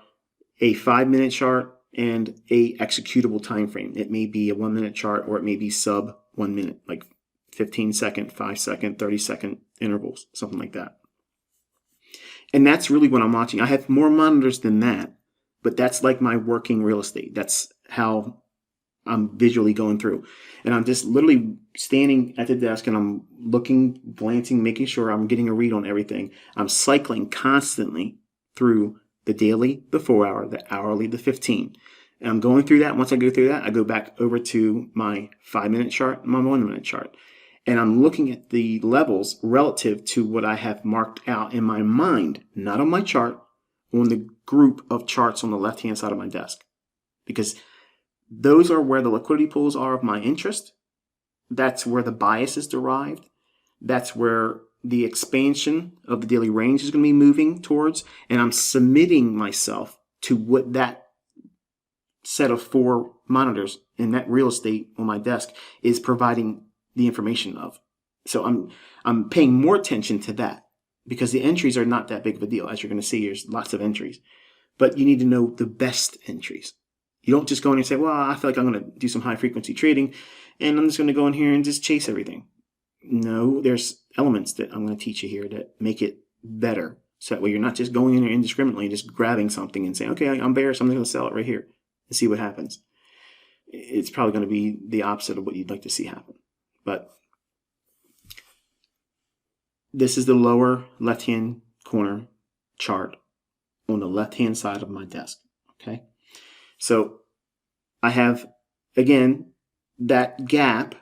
[SPEAKER 1] a 5-minute chart and a executable time frame. It may be a 1-minute chart or it may be sub 1 minute, like 15-second, 5-second, 30-second intervals, something like that. And that's really what I'm watching. I have more monitors than that, but that's like my working real estate. That's how I'm visually going through. And I'm just literally standing at the desk and I'm looking, glancing, making sure I'm getting a read on everything. I'm cycling constantly through the daily, the 4 hour, the hourly, the 15. And I'm going through that. Once I go through that, I go back over to my 5-minute chart and my 1-minute chart. And I'm looking at the levels relative to what I have marked out in my mind, not on my chart, on the group of charts on the left-hand side of my desk. Because those are where the liquidity pools are of my interest. That's where the bias is derived. That's where the expansion of the daily range is going to be moving towards. And I'm submitting myself to what that set of 4 monitors in that real estate on my desk is providing the information of. So I'm paying more attention to that because the entries are not that big of a deal. As you're going to see, there's lots of entries. But you need to know the best entries. You don't just go in and say, well, I feel like I'm going to do some high frequency trading and I'm just going to go in here and just chase everything. No, there's elements that I'm going to teach you here that make it better. So that way you're not just going in there indiscriminately and just grabbing something and saying, okay, I'm bearish, I'm going to sell it right here. and see what happens. It's probably going to be the opposite of what you'd like to see happen. But this is the lower left-hand corner chart on the left-hand side of my desk. Okay. So I have, again, that gap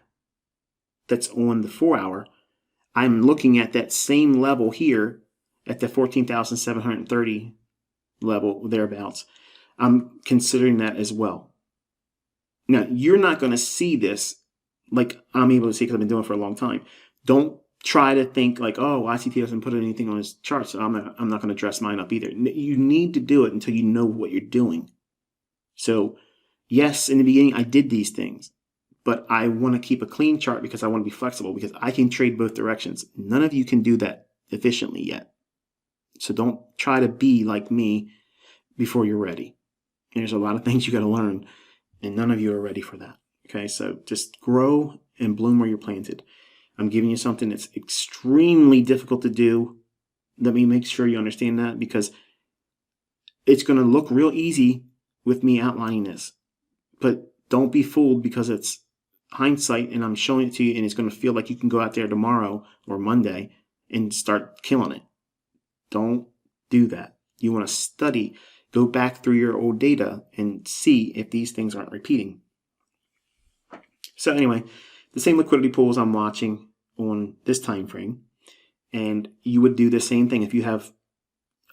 [SPEAKER 1] that's on the 4 hour. I'm looking at that same level here at the 14,730 level, thereabouts. I'm considering that as well. Now, you're not going to see this like I'm able to see because I've been doing it for a long time. Don't try to think like, oh, ICT doesn't put anything on his chart, so I'm not going to dress mine up either. You need to do it until you know what you're doing. So, yes, in the beginning, I did these things, but I want to keep a clean chart because I want to be flexible because I can trade both directions. None of you can do that efficiently yet. So don't try to be like me before you're ready. There's a lot of things you got to learn, and none of you are ready for that. Okay, so just grow and bloom where you're planted. I'm giving you something that's extremely difficult to do. Let me make sure you understand that, because it's going to look real easy with me outlining this. But don't be fooled because it's hindsight and I'm showing it to you and it's going to feel like you can go out there tomorrow or Monday and start killing it. Don't do that. You want to study, go back through your old data and see if these things aren't repeating. So anyway, the same liquidity pools I'm watching on this time frame, and you would do the same thing if you have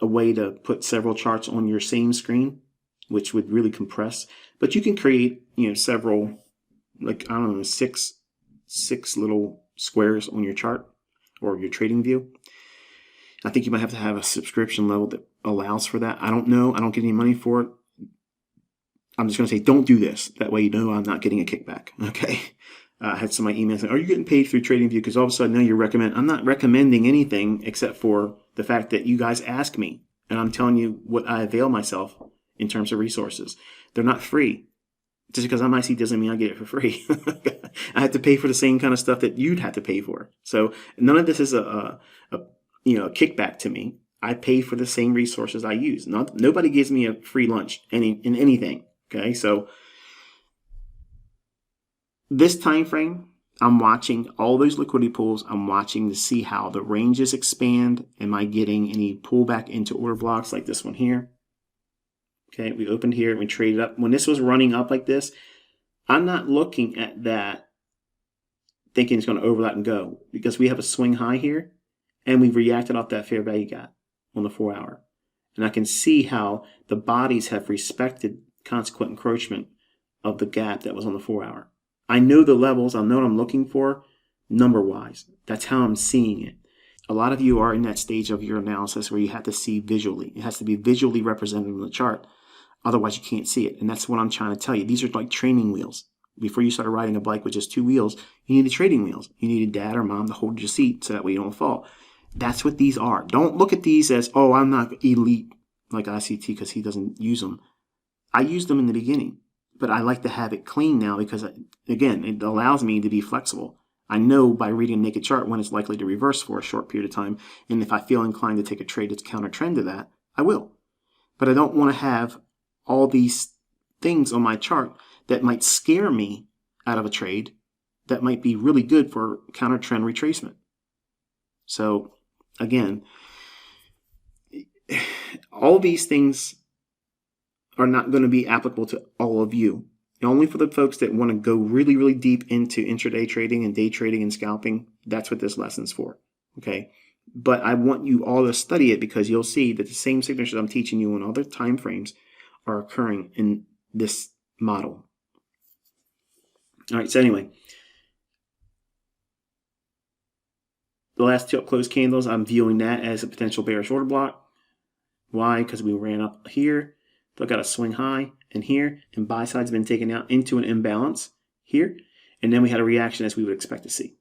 [SPEAKER 1] a way to put several charts on your same screen, which would really compress. But you can create, several, like, I don't know, six little squares on your chart or your trading view. I think you might have to have a subscription level that allows for that. I don't know. I don't get any money for it. I'm just going to say, don't do this. That way you know I'm not getting a kickback. Okay. I had somebody email saying, are you getting paid through TradingView? Because all of a sudden now I'm not recommending anything except for the fact that you guys ask me. And I'm telling you what I avail myself in terms of resources. They're not free. Just because I'm IC doesn't mean I get it for free. I have to pay for the same kind of stuff that you'd have to pay for. So none of this is a kickback to me. I pay for the same resources I use. Nobody gives me a free lunch in anything. Okay, so this time frame, I'm watching all those liquidity pools. I'm watching to see how the ranges expand. Am I getting any pullback into order blocks like this one here? Okay, we opened here and we traded up. When this was running up like this, I'm not looking at that thinking it's going to overlap and go, because we have a swing high here and we've reacted off that fair value gap on the 4 hour. And I can see how the bodies have respected consequent encroachment of the gap that was on the 4 hour. I know the levels. I know what I'm looking for number wise. That's how I'm seeing it. A lot of you are in that stage of your analysis where you have to see visually. It has to be visually represented on the chart. Otherwise, you can't see it. And that's what I'm trying to tell you. These are like training wheels. Before you started riding a bike with just 2 wheels, you needed training wheels. You needed dad or mom to hold your seat so that way you don't fall. That's what these are. Don't look at these as, oh, I'm not elite like ICT because he doesn't use them. I used them in the beginning, but I like to have it clean now because, again, it allows me to be flexible. I know by reading a naked chart when it's likely to reverse for a short period of time, and if I feel inclined to take a trade that's counter trend to that, I will. But I don't want to have all these things on my chart that might scare me out of a trade that might be really good for counter trend retracement. So, again, all these things are not going to be applicable to all of you. Only for the folks that want to go really, really deep into intraday trading and day trading and scalping, that's what this lesson's for. Okay? But I want you all to study it because you'll see that the same signatures I'm teaching you on other time frames are occurring in this model. All right, so anyway, the last 2 up close candles, I'm viewing that as a potential bearish order block. Why? Because we ran up here. So I got a swing high in here, and buy side's been taken out into an imbalance here, and then we had a reaction as we would expect to see.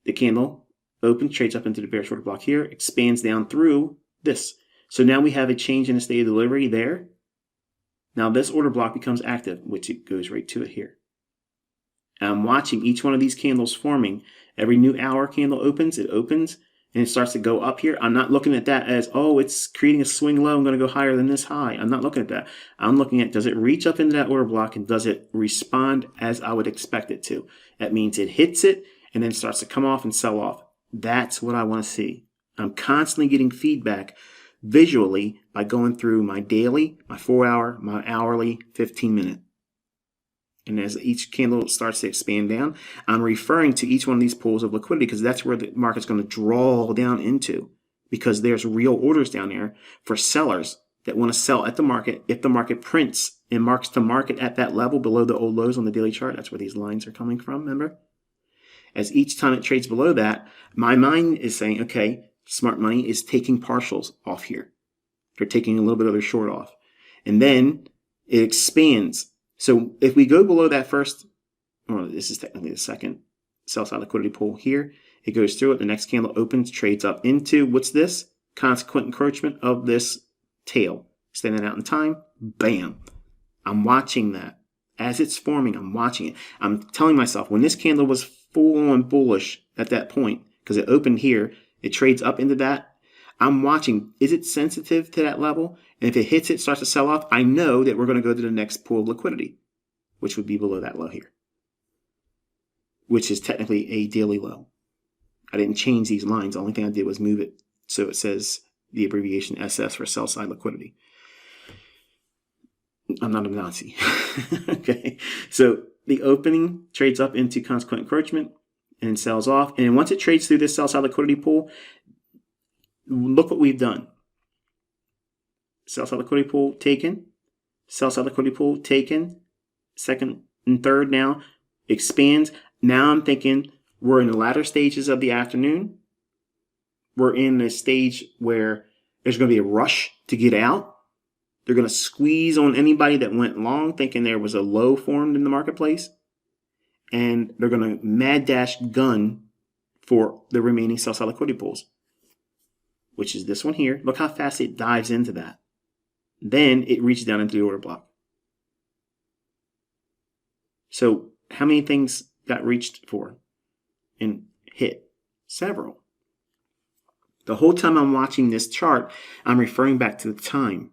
[SPEAKER 1] The candle opens, trades up into the bearish order block here, expands down through this. So now we have a change in the state of delivery there. Now this order block becomes active, which it goes right to it here. And I'm watching each one of these candles forming. Every new hour candle opens, it opens, and it starts to go up here, I'm not looking at that as, oh, it's creating a swing low, I'm going to go higher than this high. I'm not looking at that. I'm looking at, does it reach up into that order block, and does it respond as I would expect it to? That means it hits it and then starts to come off and sell off. That's what I want to see. I'm constantly getting feedback visually by going through my daily, my 4-hour, my hourly, 15-minute. And as each candle starts to expand down, I'm referring to each one of these pools of liquidity, because that's where the market's going to draw down into, because there's real orders down there for sellers that want to sell at the market. If the market prints and marks to market at that level below the old lows on the daily chart, that's where these lines are coming from, remember? As each time it trades below that, my mind is saying, okay, smart money is taking partials off here. They're taking a little bit of their short off. And then it expands. So if we go below that first, well, this is technically the second sell side liquidity pool here, it goes through it. The next candle opens, trades up into, what's this? Consequent encroachment of this tail. Standing out in time, bam. I'm watching that. As it's forming, I'm watching it. I'm telling myself, when this candle was full on bullish at that point, because it opened here, it trades up into that, I'm watching, is it sensitive to that level? And if it hits it, starts to sell off, I know that we're going to go to the next pool of liquidity, which would be below that low here, which is technically a daily low. I didn't change these lines. The only thing I did was move it so it says the abbreviation SS for sell side liquidity. I'm not a Nazi. Okay. So the opening trades up into consequent encroachment and sells off. And once it trades through this sell side liquidity pool, look what we've done. Sell side liquidity pool taken. Sell side liquidity pool taken. Second and third now expands. Now I'm thinking we're in the latter stages of the afternoon. We're in a stage where there's going to be a rush to get out. They're going to squeeze on anybody that went long thinking there was a low formed in the marketplace. And they're going to mad dash gun for the remaining sell side liquidity pools, which is this one here. Look how fast it dives into that. Then it reaches down into the order block. So how many things got reached for and hit? Several. The whole time I'm watching this chart, I'm referring back to the time.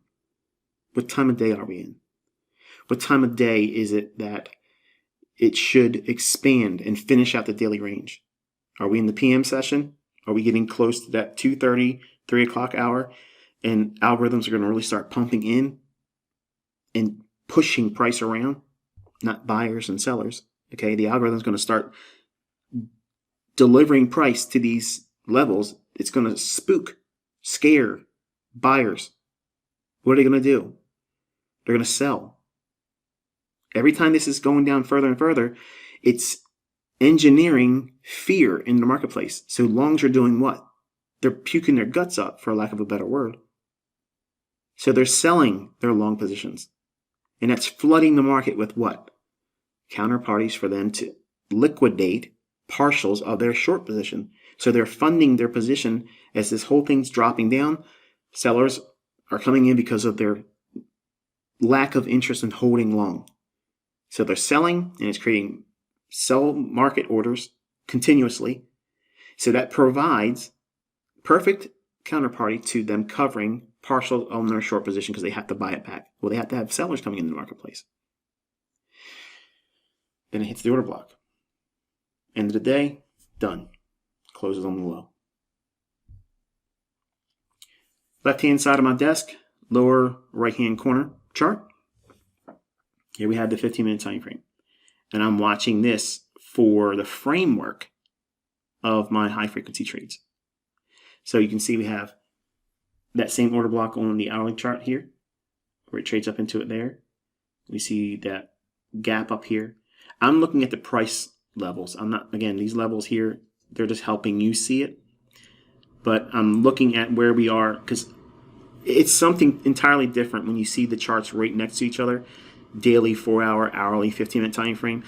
[SPEAKER 1] What time of day are we in? What time of day is it that it should expand and finish out the daily range? Are we in the PM session? Are we getting close to that 2:30, 3 o'clock hour? And algorithms are going to really start pumping in and pushing price around, not buyers and sellers. Okay, the algorithm is going to start delivering price to these levels. It's going to spook, scare buyers. What are they going to do? They're going to sell. Every time this is going down further and further, it's engineering fear in the marketplace. So longs are doing what? They're puking their guts up, for lack of a better word. So they're selling their long positions. And that's flooding the market with what? Counterparties for them to liquidate partials of their short position. So they're funding their position as this whole thing's dropping down. Sellers are coming in because of their lack of interest in holding long. So they're selling, and it's creating sell market orders continuously. So that provides perfect counterparty to them covering partial on their short position because they have to buy it back. Well, they have to have sellers coming into the marketplace. Then it hits the order block. End of the day, done. Closes on the low. Left-hand side of my desk, lower right-hand corner chart. Here we have the 15-minute time frame. And I'm watching this for the framework of my high-frequency trades. So you can see we have that same order block on the hourly chart here, where it trades up into it there. We see that gap up here. I'm looking at the price levels. I'm not, again, these levels here, they're just helping you see it. But I'm looking at where we are, because it's something entirely different when you see the charts right next to each other. Daily, 4-hour, hourly, 15-minute time frame.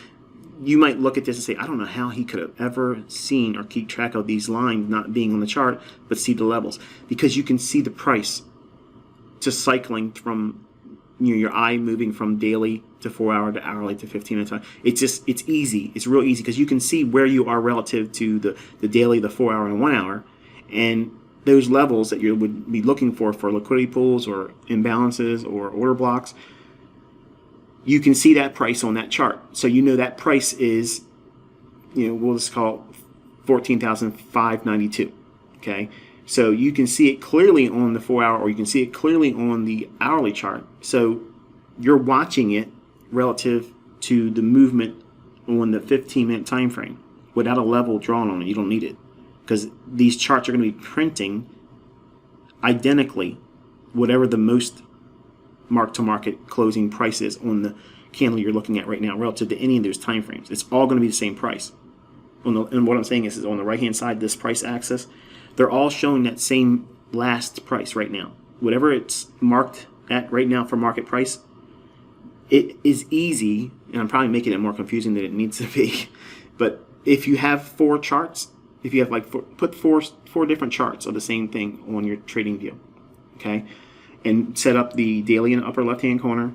[SPEAKER 1] You might look at this and say, I don't know how he could have ever seen or keep track of these lines not being on the chart, but see the levels. Because you can see the price just cycling from, your eye moving from daily to 4-hour to hourly to 15-minute time. It's easy. It's real easy because you can see where you are relative to the daily, the 4-hour, and 1 hour. And those levels that you would be looking for liquidity pools or imbalances or order blocks, you can see that price on that chart. So you know that price is, we'll just call it 14,592. Okay. So you can see it clearly on the 4-hour, or you can see it clearly on the hourly chart. So you're watching it relative to the movement on the 15-minute time frame without a level drawn on it. You don't need it, because these charts are going to be printing identically whatever the most mark-to-market closing price is on the candle you're looking at right now relative to any of those time frames. It's all going to be the same price. And what I'm saying is on the right-hand side, this price axis, they're all showing that same last price right now. Whatever it's marked at right now for market price, it is easy, and I'm probably making it more confusing than it needs to be, but if you have 4 charts, if you have put four different charts of the same thing on your trading view, okay, and set up the daily in the upper left-hand corner,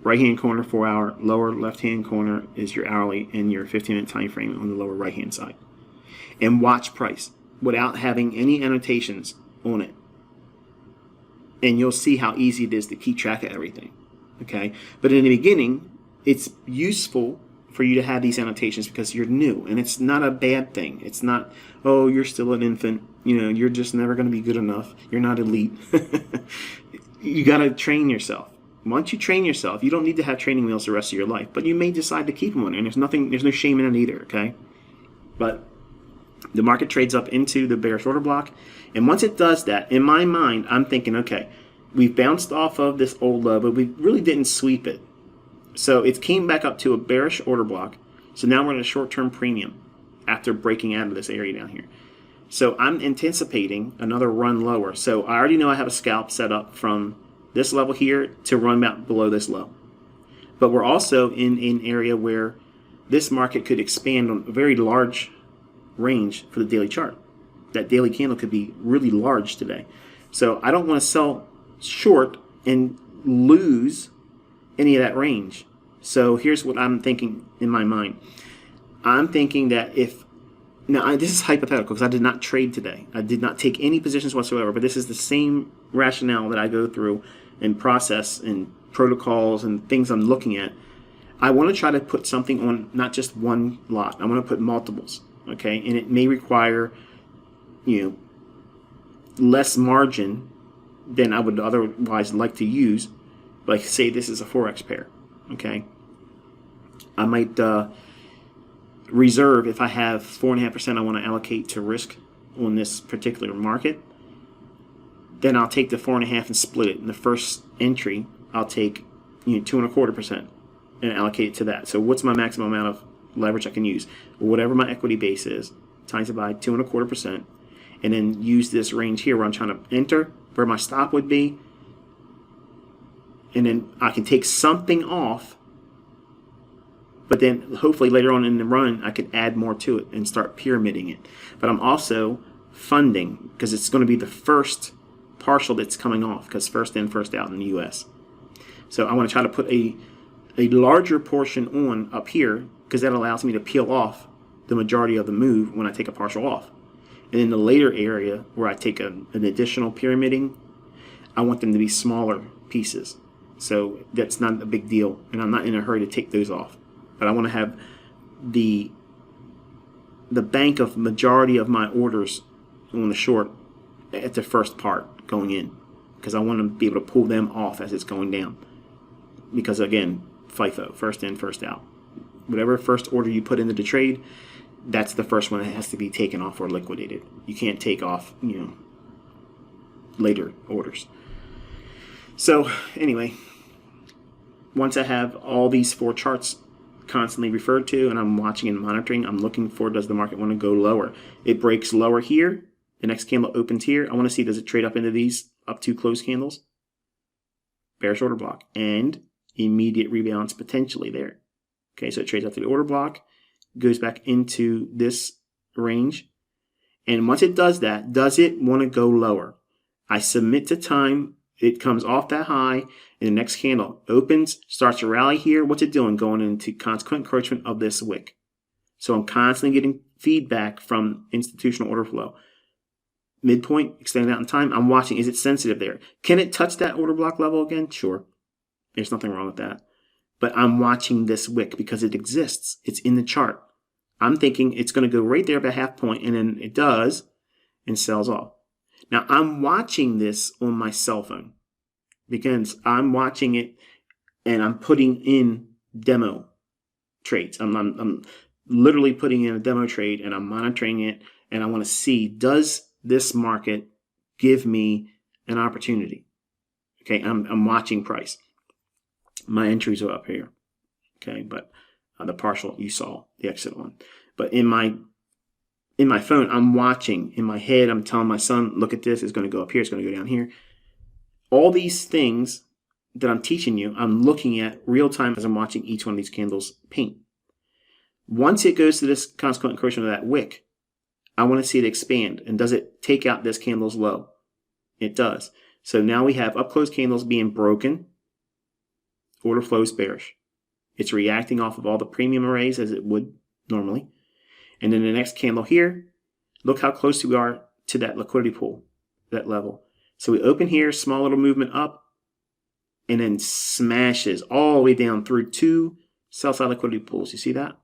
[SPEAKER 1] right-hand corner 4-hour, lower left-hand corner is your hourly, and your 15-minute time frame on the lower right-hand side, and watch price without having any annotations on it, and you'll see how easy it is to keep track of everything. Okay, but in the beginning, it's useful for you to have these annotations because you're new, and it's not a bad thing. It's not, oh, you're still an infant, you're just never going to be good enough, you're not elite. You got to train yourself. Once you train yourself, you don't need to have training wheels the rest of your life, but you may decide to keep them on there, and there's no shame in it either. Okay, but the market trades up into the bearish order block, and once it does that, in my mind, I'm thinking, okay, we've bounced off of this old low, but we really didn't sweep it. So it came back up to a bearish order block. So now we're in a short-term premium after breaking out of this area down here. So I'm anticipating another run lower. So I already know I have a scalp set up from this level here to run out below this low. But we're also in an area where this market could expand on a very large range for the daily chart. That daily candle could be really large today. So I don't want to sell short and lose any of that range. So here's what I'm thinking in my mind. I'm thinking that this is hypothetical because I did not trade today. I did not take any positions whatsoever, but this is the same rationale that I go through and process and protocols and things I'm looking at. I want to try to put something on not just one lot. I want to put multiples, okay? And it may require, less margin than I would otherwise like to use. Like, say this is a Forex pair, okay? I might reserve, if I have 4.5% I want to allocate to risk on this particular market, then I'll take the 4.5 and split it. In the first entry, I'll take 2.25% and allocate it to that. So what's my maximum amount of leverage I can use? Whatever my equity base is, times it by 2.25%, and then use this range here where I'm trying to enter, where my stop would be, and then I can take something off, but then hopefully later on in the run I could add more to it and start pyramiding it. But I'm also funding, because it's going to be the first partial that's coming off, because first in, first out in the US. So I want to try to put a larger portion on up here, because that allows me to peel off the majority of the move when I take a partial off. And in the later area where I take an additional pyramiding, I want them to be smaller pieces. So that's not a big deal, and I'm not in a hurry to take those off. But I want to have the bank of majority of my orders on the short at the first part going in, because I want to be able to pull them off as it's going down. Because again, FIFO, first in, first out. Whatever first order you put into the trade, that's the first one that has to be taken off or liquidated. You can't take off, later orders. So anyway, once I have all these 4 charts constantly referred to and I'm watching and monitoring, I'm looking for, does the market want to go lower? It breaks lower here. The next candle opens here. I want to see, does it trade up into these up to close candles? Bearish order block and immediate rebalance potentially there. Okay, so it trades up to the order block, goes back into this range. And once it does that, does it want to go lower? I submit to time. It comes off that high, and the next candle opens, starts to rally here. What's it doing? Going into consequent encroachment of this wick. So I'm constantly getting feedback from institutional order flow. midpoint, extending out in time. I'm watching, is it sensitive there? Can it touch that order block level again? Sure. There's nothing wrong with that. But I'm watching this wick because it exists. It's in the chart. I'm thinking it's going to go right there at a half point, and then it does and sells off. Now, I'm watching this on my cell phone because I'm watching it and I'm putting in demo trades. I'm literally putting in a demo trade and I'm monitoring it, and I want to see, does this market give me an opportunity? Okay, I'm watching price. My entries are up here. Okay, but the partial you saw the exit on. But in my phone, I'm watching. In my head, I'm telling my son, look at this. It's going to go up here. It's going to go down here. All these things that I'm teaching you, I'm looking at real time as I'm watching each one of these candles paint. Once it goes to this consequent encroachment of that wick, I want to see it expand. And does it take out this candle's low? It does. So now we have up close candles being broken. Order flow is bearish. It's reacting off of all the premium arrays as it would normally. And then the next candle here, look how close we are to that liquidity pool, that level. So we open here, small little movement up, and then smashes all the way down through two sell side liquidity pools. You see that?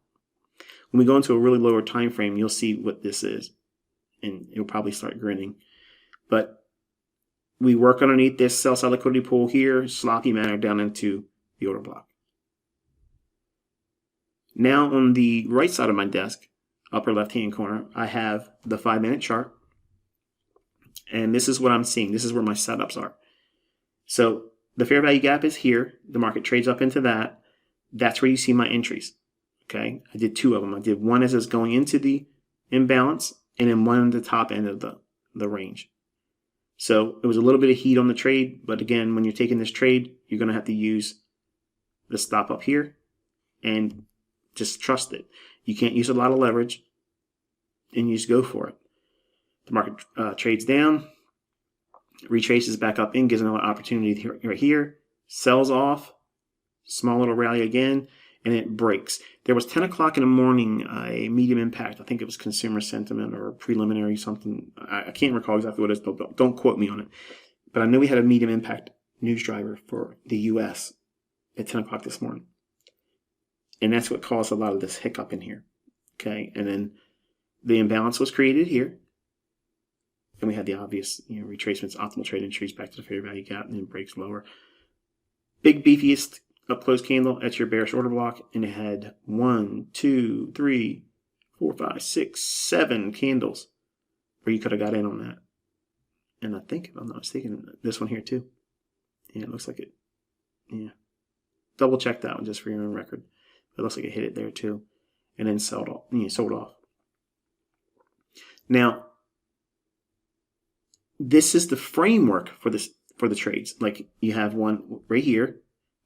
[SPEAKER 1] When we go into a really lower time frame, you'll see what this is, and you'll probably start grinning. But we work underneath this sell side liquidity pool here, sloppy manner down into the order block. Now on the right side of my desk, upper left-hand corner, I have the 5-minute chart. And this is what I'm seeing. This is where my setups are. So the fair value gap is here. The market trades up into that. That's where you see my entries. Okay, I did 2 of them. I did one as it's going into the imbalance, and then one at the top end of the range. So it was a little bit of heat on the trade, but again, when you're taking this trade, you're going to have to use the stop up here and just trust it. You can't use a lot of leverage, and you just go for it. The market trades down, retraces back up in, gives another opportunity right here, sells off, small little rally again, and it breaks. There was 10 o'clock in the morning, a medium impact. I think it was consumer sentiment or preliminary something. I can't recall exactly what it is. Don't quote me on it. But I know we had a medium impact news driver for the U.S. at 10 o'clock this morning. And that's what caused a lot of this hiccup in here. Okay, and then the imbalance was created here. And we had the obvious, retracements, optimal trade entries back to the fair value gap, and then breaks lower. Big beefiest up close candle at your bearish order block, and it had 1, 2, 3, 4, 5, 6, 7 candles where you could have got in on that. And I think, if I'm not mistaken, this one here too. Yeah, it looks like it. Yeah. Double check that one just for your own record. It looks like it hit it there too. And then sold off. Now, this is the framework for the trades. Like you have one right here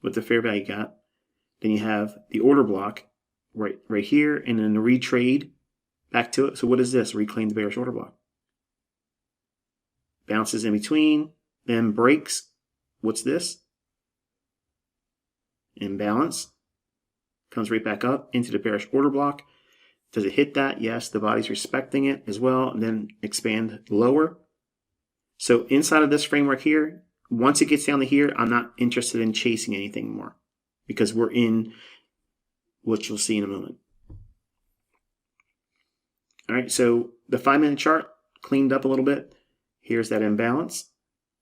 [SPEAKER 1] with the fair value gap. Then you have the order block right here, and then the retrade back to it. So what is this? Reclaim the bearish order block. Bounces in between, then breaks. What's this? Imbalance. Comes right back up into the bearish order block. Does it hit that? Yes, the body's respecting it as well, and then expand lower. So inside of this framework here, once it gets down to here, I'm not interested in chasing anything more because we're in what you'll see in a moment. All right, so the 5-minute chart cleaned up a little bit. Here's that imbalance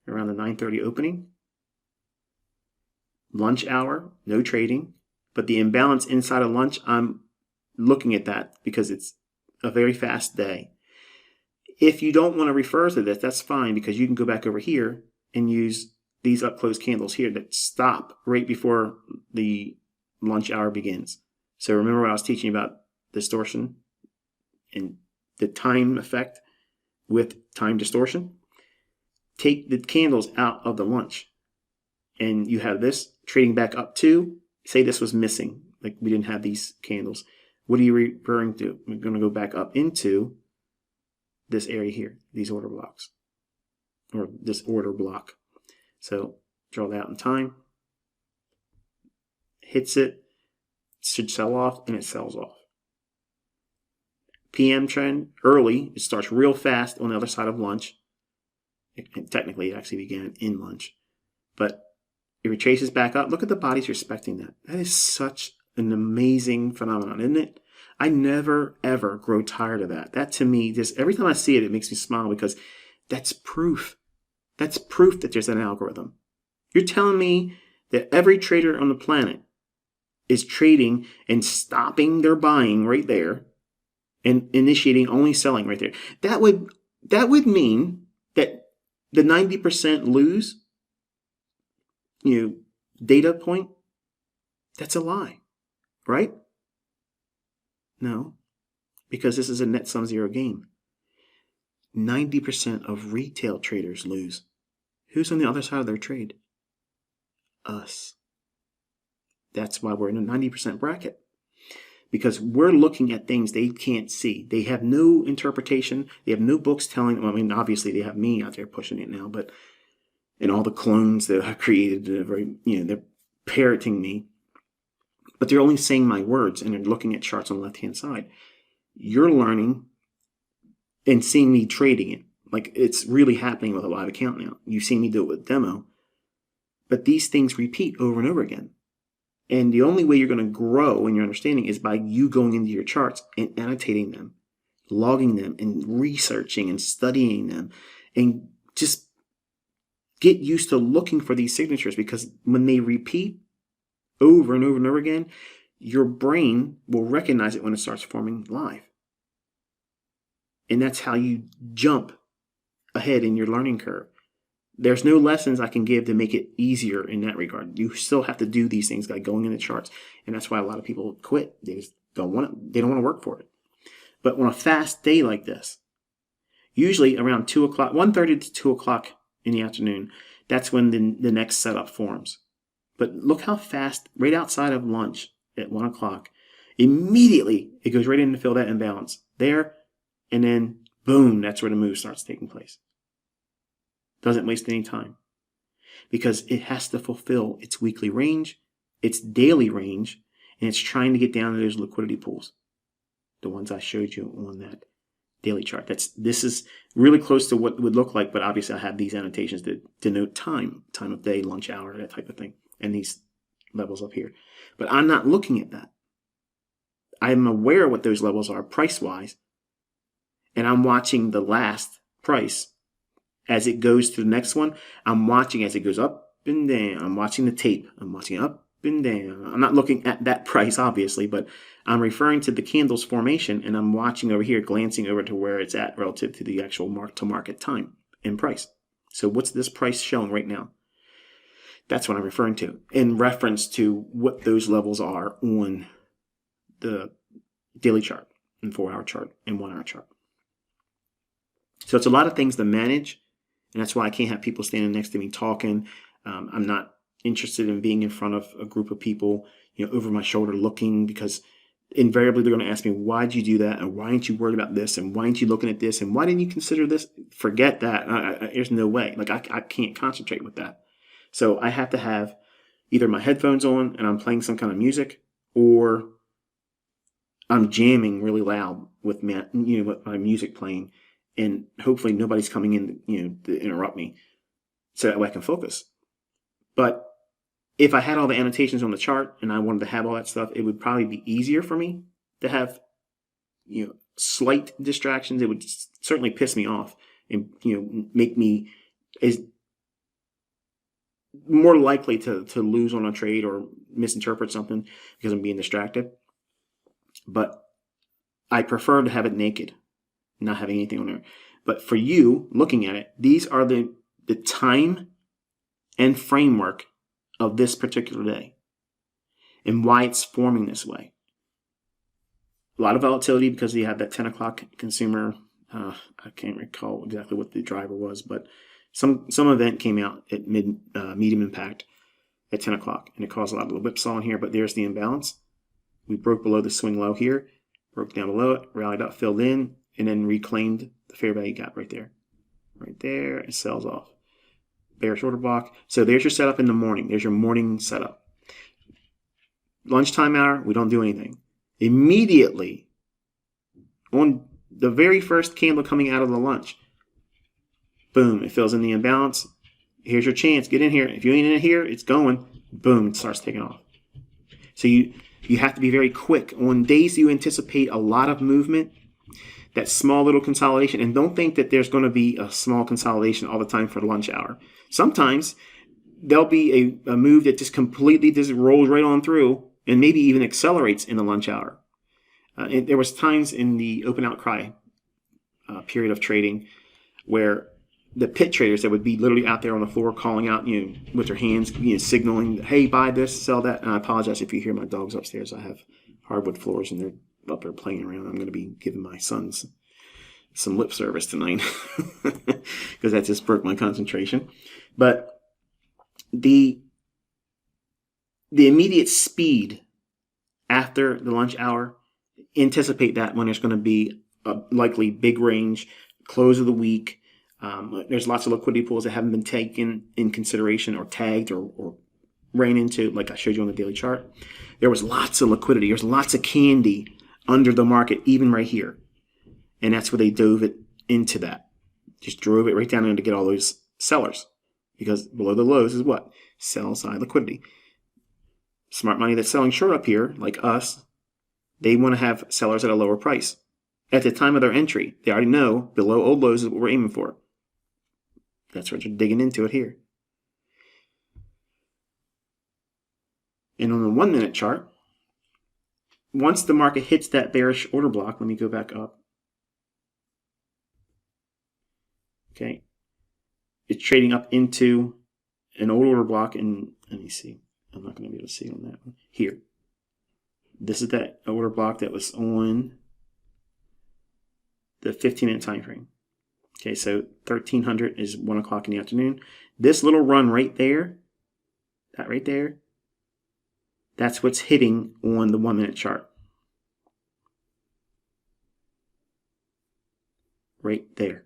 [SPEAKER 1] around the 9:30 opening. Lunch hour, no trading, but the imbalance inside of lunch, I'm looking at that because it's a very fast day. If you don't want to refer to this, that's fine because you can go back over here and use these up close candles here that stop right before the lunch hour begins. So remember what I was teaching about distortion and the time effect with time distortion? Take the candles out of the lunch and you have this trading back up to, say this was missing, like we didn't have these candles. What are you referring to? We're going to go back up into this area here, these order blocks, or this order block. So draw that out in time. Hits it, should sell off, and it sells off. PM trend early. It starts real fast on the other side of lunch. Technically, it actually began in lunch. But it retraces back up. Look at the body's respecting that. That is such an amazing phenomenon, isn't it? I never, ever grow tired of that. That to me, just every time I see it, it makes me smile because that's proof. That's proof that there's an algorithm. You're telling me that every trader on the planet is trading and stopping their buying right there and initiating only selling right there. That would mean that the 90% lose, data point, that's a lie, right? No, because this is a net sum zero game. 90% of retail traders lose. Who's on the other side of their trade? Us. That's why we're in a 90% bracket. Because we're looking at things they can't see. They have no interpretation. They have no books telling them. I mean, obviously they have me out there pushing it now, but and all the clones that I've created, they're parroting me. But they're only saying my words and they're looking at charts on the left-hand side. You're learning and seeing me trading it. Like it's really happening with a live account now. You've seen me do it with demo. But these things repeat over and over again. And the only way you're going to grow in your understanding is by you going into your charts and annotating them, logging them, and researching and studying them. And just get used to looking for these signatures, because when they repeat over and over and over again, your brain will recognize it when it starts forming live. And that's how you jump ahead in your learning curve. There's no lessons I can give to make it easier in that regard. You still have to do these things like going into charts. And that's why a lot of people quit. They just don't want it. They don't want to work for it. But on a fast day like this, usually around 2 o'clock, 1:30 to 2 o'clock in the afternoon, that's when the next setup forms. But look how fast, right outside of lunch at 1 o'clock, immediately it goes right in to fill that imbalance there. And then boom, that's where the move starts taking place. Doesn't waste any time because it has to fulfill its weekly range, its daily range, and it's trying to get down to those liquidity pools, the ones I showed you on that daily chart. This is really close to what it would look like, but obviously I have these annotations that denote time of day, lunch hour, that type of thing, and these levels up here. But I'm not looking at that. I'm aware what those levels are price-wise, and I'm watching the last price as it goes to the next one. I'm watching as it goes up and down. I'm watching the tape. I'm watching up and down. I'm not looking at that price, obviously, but I'm referring to the candle's formation, and I'm watching over here, glancing over to where it's at relative to the actual mark-to-market time and price. So what's this price showing right now? That's what I'm referring to in reference to what those levels are on the daily chart and 4-hour chart and 1-hour chart. So it's a lot of things to manage. And that's why I can't have people standing next to me talking. I'm not interested in being in front of a group of people, over my shoulder looking, because invariably they're going to ask me, why'd you do that? And why aren't you worried about this? And why aren't you looking at this? And why didn't you consider this? Forget that. There's no way. Like I can't concentrate with that. So I have to have either my headphones on and I'm playing some kind of music, or I'm jamming really loud with with my music playing. And hopefully nobody's coming in, to interrupt me, so that way I can focus. But if I had all the annotations on the chart and I wanted to have all that stuff, it would probably be easier for me to have, slight distractions. It would certainly piss me off and, make me more likely to lose on a trade or misinterpret something because I'm being distracted. But I prefer to have it naked, not having anything on there. But for you looking at it, these are the time and framework of this particular day and why it's forming this way. A lot of volatility because you have that 10 o'clock consumer. I can't recall exactly what the driver was, but some event came out at medium impact at 10 o'clock, and it caused a lot of the whipsaw in here. But there's the imbalance. We broke below the swing low here, broke down below it, rallied up, filled in, and then reclaimed the fair value gap right there. Right there, it sells off. Bearish order block. So there's your setup in the morning. There's your morning setup. Lunchtime hour, we don't do anything. Immediately on the very first candle coming out of the lunch. Boom, it fills in the imbalance. Here's your chance. Get in here. If you ain't in here, it's going. Boom, it starts taking off. So you have to be very quick. On days you anticipate a lot of movement, that small little consolidation, and don't think that there's going to be a small consolidation all the time for the lunch hour. Sometimes there'll be a move that just completely just rolls right on through and maybe even accelerates in the lunch hour. There was times in the open outcry period of trading where the pit traders that would be literally out there on the floor calling out, with their hands, signaling, hey, buy this, sell that. And I apologize if you hear my dogs upstairs. I have hardwood floors and they're up there playing around. I'm going to be giving my sons some lip service tonight because that just broke my concentration. But the immediate speed after the lunch hour, anticipate that when there's going to be a likely big range, close of the week. There's lots of liquidity pools that haven't been taken in consideration or tagged or ran into, like I showed you on the daily chart. There was lots of liquidity. There's lots of candy under the market, even right here. And that's where they dove it into that. Just drove it right down in to get all those sellers. Because below the lows is what? Sell side liquidity. Smart money that's selling short up here, like us, they want to have sellers at a lower price. At the time of their entry, they already know below old lows is what we're aiming for. That's what you're digging into it here. And on the 1 minute chart, once the market hits that bearish order block, let me go back up. Okay. It's trading up into an old order block, and let me see. I'm not going to be able to see on that one. Here. This is that order block that was on the 15-minute time frame. Okay, so 1300 is 1 o'clock in the afternoon. This little run right there, that right there, that's what's hitting on the 1 minute chart. Right there.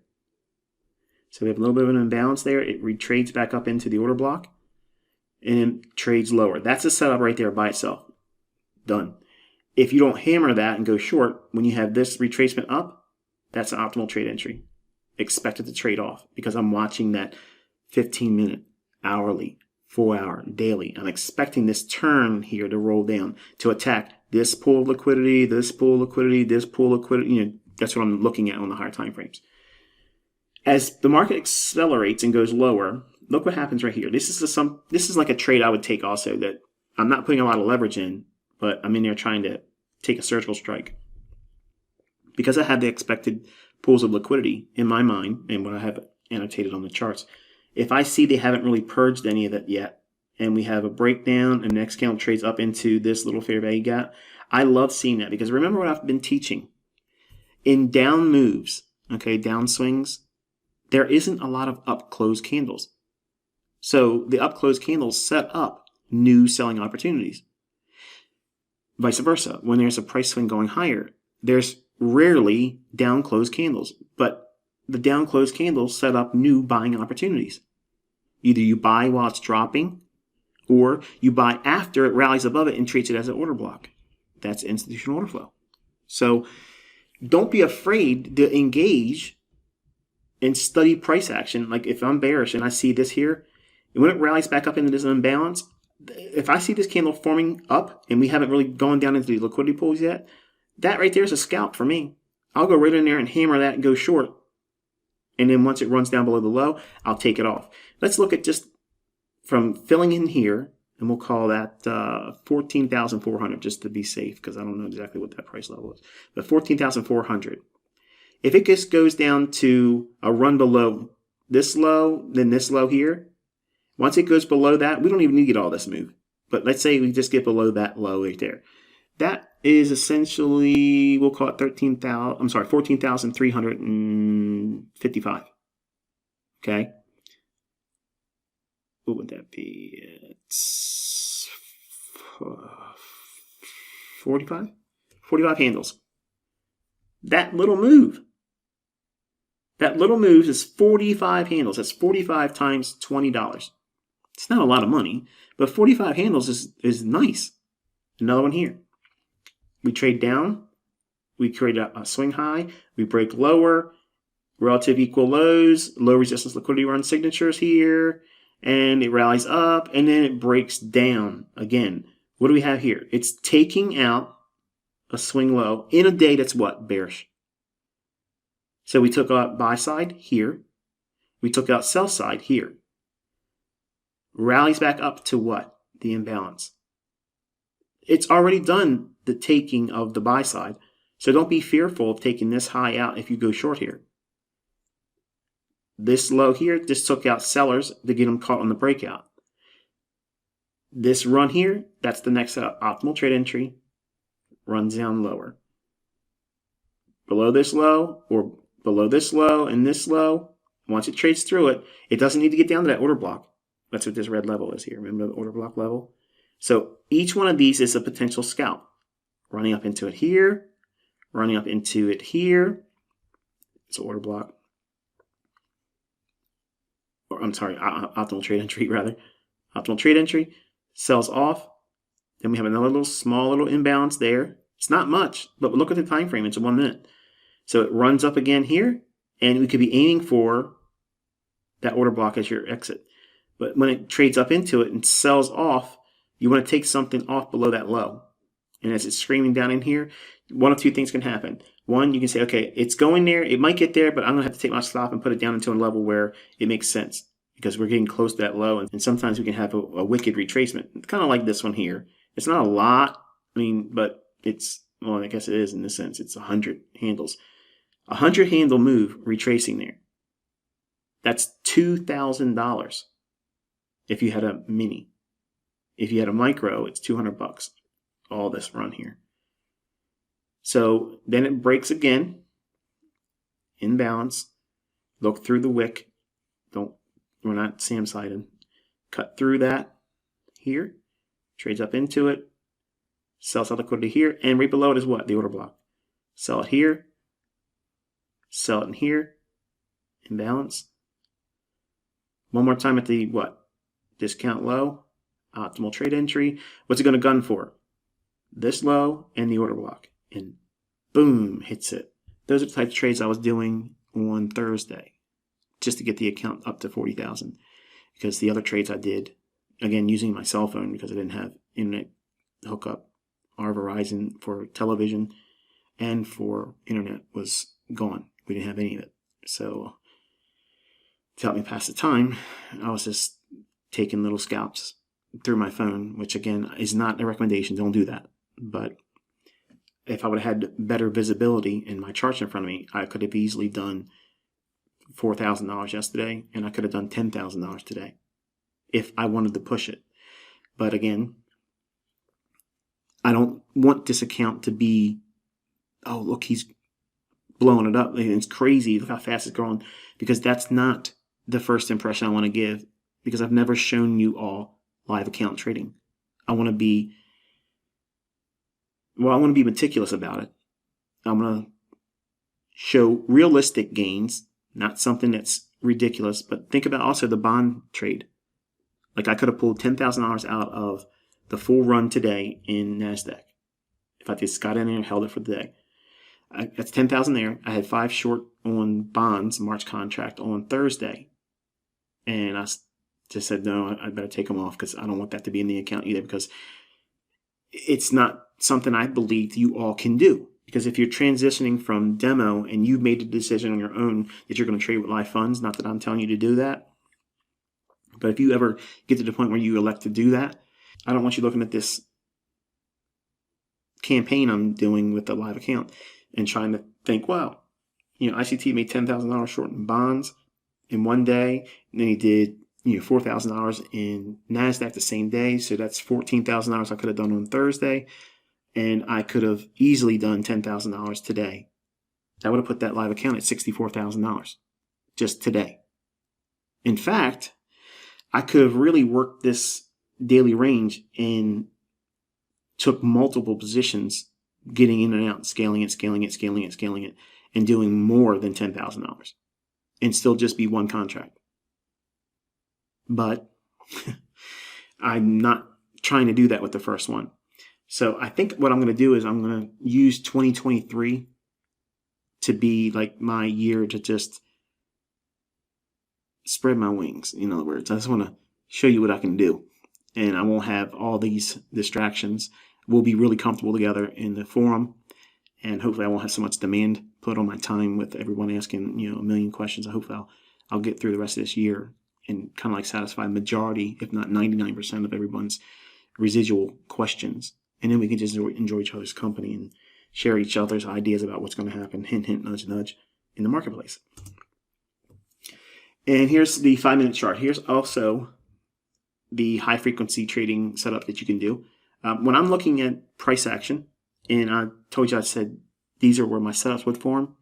[SPEAKER 1] So we have a little bit of an imbalance there. It retrades back up into the order block and trades lower. That's a setup right there by itself. Done. If you don't hammer that and go short, when you have this retracement up, that's an optimal trade entry. Expect it to trade off because I'm watching that 15-minute, hourly, 4-hour, daily. I'm expecting this turn here to roll down to attack this pool of liquidity, this pool of liquidity, this pool of liquidity. That's what I'm looking at on the higher time frames. As the market accelerates and goes lower, look what happens right here. This is like a trade I would take also that I'm not putting a lot of leverage in, but I'm in there trying to take a surgical strike. Because I have the expected pools of liquidity in my mind and what I have annotated on the charts. If I see they haven't really purged any of it yet, and we have a breakdown and the next candle trades up into this little fair value gap, I love seeing that because remember what I've been teaching. In down moves, okay, down swings, there isn't a lot of up-close candles. So the up-close candles set up new selling opportunities. Vice versa, when there's a price swing going higher, there's rarely down-close candles, but the down-close candles set up new buying opportunities. Either you buy while it's dropping, or you buy after it rallies above it and treats it as an order block. That's institutional order flow. So don't be afraid to engage and study price action. Like if I'm bearish and I see this here, and when it rallies back up into this imbalance, if I see this candle forming up and we haven't really gone down into the liquidity pools yet, that right there is a scalp for me. I'll go right in there and hammer that and go short. And then once it runs down below the low, I'll take it off. Let's look at just from filling in here, and we'll call that 14,400 just to be safe because I don't know exactly what that price level is. But 14,400. If it just goes down to a run below this low, then this low here, once it goes below that, we don't even need to get all this move. But let's say we just get below that low right there. That is essentially, we'll call it 14,355. Okay. What would that be? It's 45? 45 handles. That little move is 45 handles. That's 45 times $20. It's not a lot of money, but 45 handles is nice. Another one here. We trade down. we create a swing high, we break lower, relative equal lows, low resistance liquidity run signatures here, and it rallies up, and then it breaks down again. What do we have here? It's taking out a swing low in a day that's what? Bearish. So we took out buy side here. We took out sell side here. Rallies back up to what? The imbalance. It's already done the taking of the buy side. So don't be fearful of taking this high out if you go short here. This low here just took out sellers to get them caught on the breakout. This run here, that's the next optimal trade entry. Runs down lower. Below this low, or below this low and this low, once it trades through it, it doesn't need to get down to that order block. That's what this red level is here. Remember the order block level? So each one of these is a potential scalp. Running up into it here, running up into it here. It's an order block. Or I'm sorry, optimal trade entry rather. Optimal trade entry, sells off. Then we have another small little imbalance there. It's not much, but look at the time frame. It's 1 minute. So it runs up again here, and we could be aiming for that order block as your exit. But when it trades up into it and sells off, you want to take something off below that low. And as it's screaming down in here, one of two things can happen. One, you can say, okay, it's going there. It might get there, but I'm going to have to take my stop and put it down into a level where it makes sense because we're getting close to that low. And sometimes we can have a wicked retracement. It's kind of like this one here. It's not a lot, but it's, well, I guess it is in this sense. It's 100 handles. 100 handle move retracing there. That's $2,000 if you had a mini. If you had a micro, it's $200. All this run here. So then it breaks again. Imbalance. Look through the wick. We're not Sam-sided. Cut through that here. Trades up into it. Sells out liquidity here. And right below it is what? The order block. Sell it here. Sell it in here. Imbalance. One more time at the what? Discount low. Optimal trade entry. What's it going to gun for? This low and the order block. And boom, hits it. Those are the types of trades I was doing on Thursday just to get the account up to 40,000. Because the other trades I did, again, using my cell phone because I didn't have internet hookup, our Verizon for television and for internet was gone. We didn't have any of it. So to help me pass the time, I was just taking little scalps through my phone, which again is not a recommendation. Don't do that. But if I would have had better visibility in my charts in front of me, I could have easily done $4,000 yesterday, and I could have done $10,000 today if I wanted to push it. But again, I don't want this account to be, oh, look, he's blowing it up. It's crazy. Look how fast it's growing. Because that's not the first impression I want to give, because I've never shown you all live account trading. I want to be meticulous about it. I'm going to show realistic gains, not something that's ridiculous. But think about also the bond trade. Like I could have pulled $10,000 out of the full run today in NASDAQ. If I just got in there and held it for the day. That's $10,000 there. I had 5 short on bonds, March contract on Thursday. And I just said, no, I better take them off because I don't want that to be in the account either, because it's not something I believe you all can do. Because if you're transitioning from demo and you've made a decision on your own that you're going to trade with live funds, not that I'm telling you to do that, but if you ever get to the point where you elect to do that, I don't want you looking at this campaign I'm doing with the live account and trying to think, wow, ICT made $10,000 short in bonds in one day, and then he did $4,000 in NASDAQ the same day. So that's $14,000 I could have done on Thursday. And I could have easily done $10,000 today. That would have put that live account at $64,000 just today. In fact, I could have really worked this daily range and took multiple positions, getting in and out, scaling it, and doing more than $10,000 and still just be one contract. But I'm not trying to do that with the first one. So I think what I'm going to do is I'm going to use 2023 to be like my year to just spread my wings. In other words, I just want to show you what I can do. And I won't have all these distractions. We'll be really comfortable together in the forum. And hopefully I won't have so much demand put on my time with everyone asking, a million questions. I hope I'll get through the rest of this year and kind of like satisfy majority, if not 99% of everyone's residual questions. And then we can just enjoy each other's company and share each other's ideas about what's going to happen, hint, hint, nudge, nudge, in the marketplace. And here's the 5-minute chart. Here's also the high frequency trading setup that you can do. When I'm looking at price action, and I told you, I said these are where my setups would form.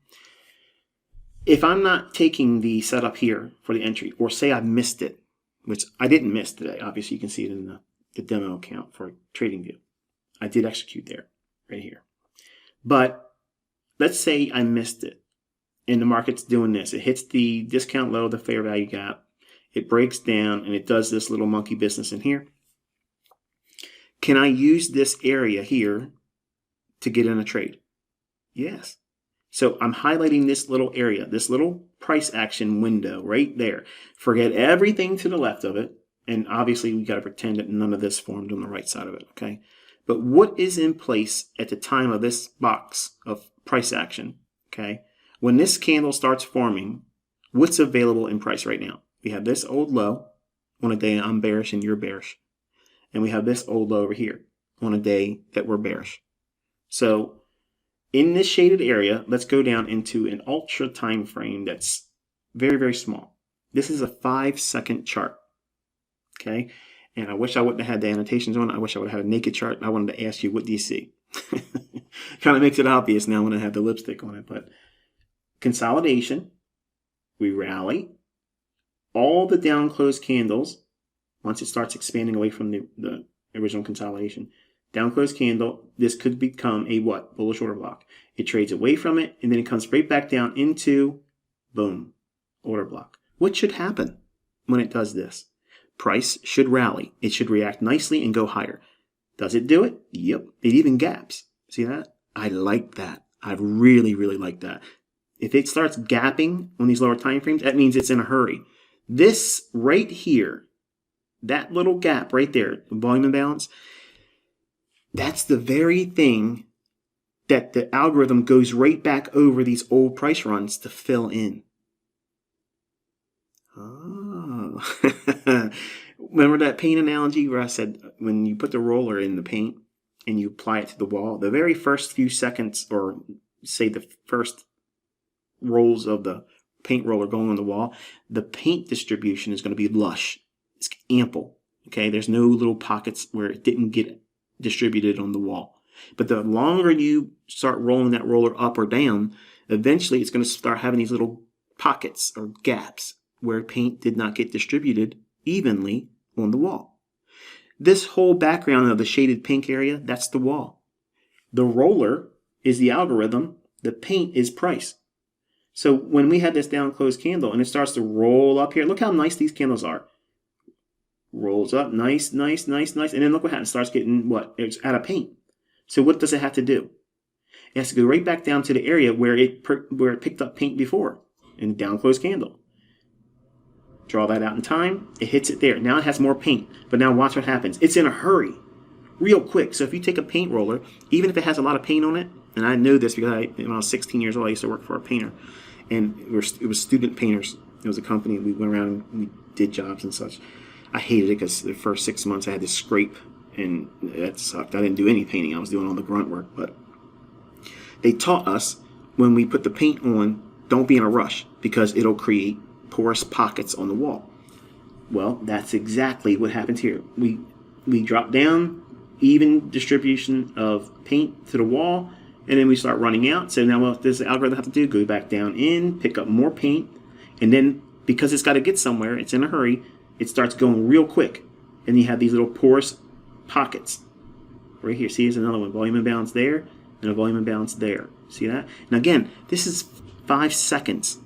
[SPEAKER 1] If I'm not taking the setup here for the entry, or say I missed it, which I didn't miss today. Obviously, you can see it in the demo account for TradingView. I did execute there, right here. But let's say I missed it, and the market's doing this. It hits the discount low, the fair value gap. It breaks down, and it does this little monkey business in here. Can I use this area here to get in a trade? Yes. So I'm highlighting this little area, this little price action window right there. Forget everything to the left of it. And obviously, we got to pretend that none of this formed on the right side of it, okay? But what is in place at the time of this box of price action, okay? When this candle starts forming, what's available in price right now? We have this old low on a day I'm bearish and you're bearish. And we have this old low over here on a day that we're bearish. So in this shaded area, let's go down into an ultra time frame that's very, very small. This is a 5-second chart, okay? And I wish I wouldn't have had the annotations on it. I wish I would have had a naked chart. I wanted to ask you, what do you see? Kind of makes it obvious now when I have the lipstick on it. But consolidation, we rally. All the down closed candles, once it starts expanding away from the original consolidation, down closed candle, this could become a what? Bullish order block. It trades away from it, and then it comes straight back down into, boom, order block. What should happen when it does this? Price should rally. It should react nicely and go higher. Does it do it? Yep. It even gaps. See that? I like that. I really, really like that. If it starts gapping on these lower time frames, that means it's in a hurry. This right here, that little gap right there, volume imbalance, that's the very thing that the algorithm goes right back over these old price runs to fill in. Oh. Remember that paint analogy where I said when you put the roller in the paint and you apply it to the wall, the very first few seconds, or say the first rolls of the paint roller going on the wall, the paint distribution is going to be lush. It's ample. Okay, there's no little pockets where it didn't get distributed on the wall. But the longer you start rolling that roller up or down, eventually it's going to start having these little pockets or gaps where paint did not get distributed evenly on the wall. This whole background of the shaded pink area, that's the wall. The roller is the algorithm. The paint is price. So when we had this down closed candle and it starts to roll up here, look how nice these candles are. Rolls up, nice, nice, nice, nice. And then look what happens. It starts getting what? It's out of paint. So what does it have to do? It has to go right back down to the area where it picked up paint before in down closed candle. Draw that out in time. It hits it there. Now it has more paint. But now watch what happens. It's in a hurry, real quick. So if you take a paint roller, even if it has a lot of paint on it, and I know this because when I was 16 years old, I used to work for a painter. And it was student painters. It was a company. We went around and we did jobs and such. I hated it because the first 6 months I had to scrape, and that sucked. I didn't do any painting. I was doing all the grunt work. But they taught us when we put the paint on, don't be in a rush because it'll create porous pockets on the wall. Well, that's exactly what happens here. We drop down, even distribution of paint to the wall, and then we start running out. So now what does the algorithm have to do? Go back down in, pick up more paint, and then because it's got to get somewhere, it's in a hurry, it starts going real quick. And you have these little porous pockets. Right here, see, here's another one. Volume imbalance there, and a volume imbalance there. See that? Now again, this is 5 seconds.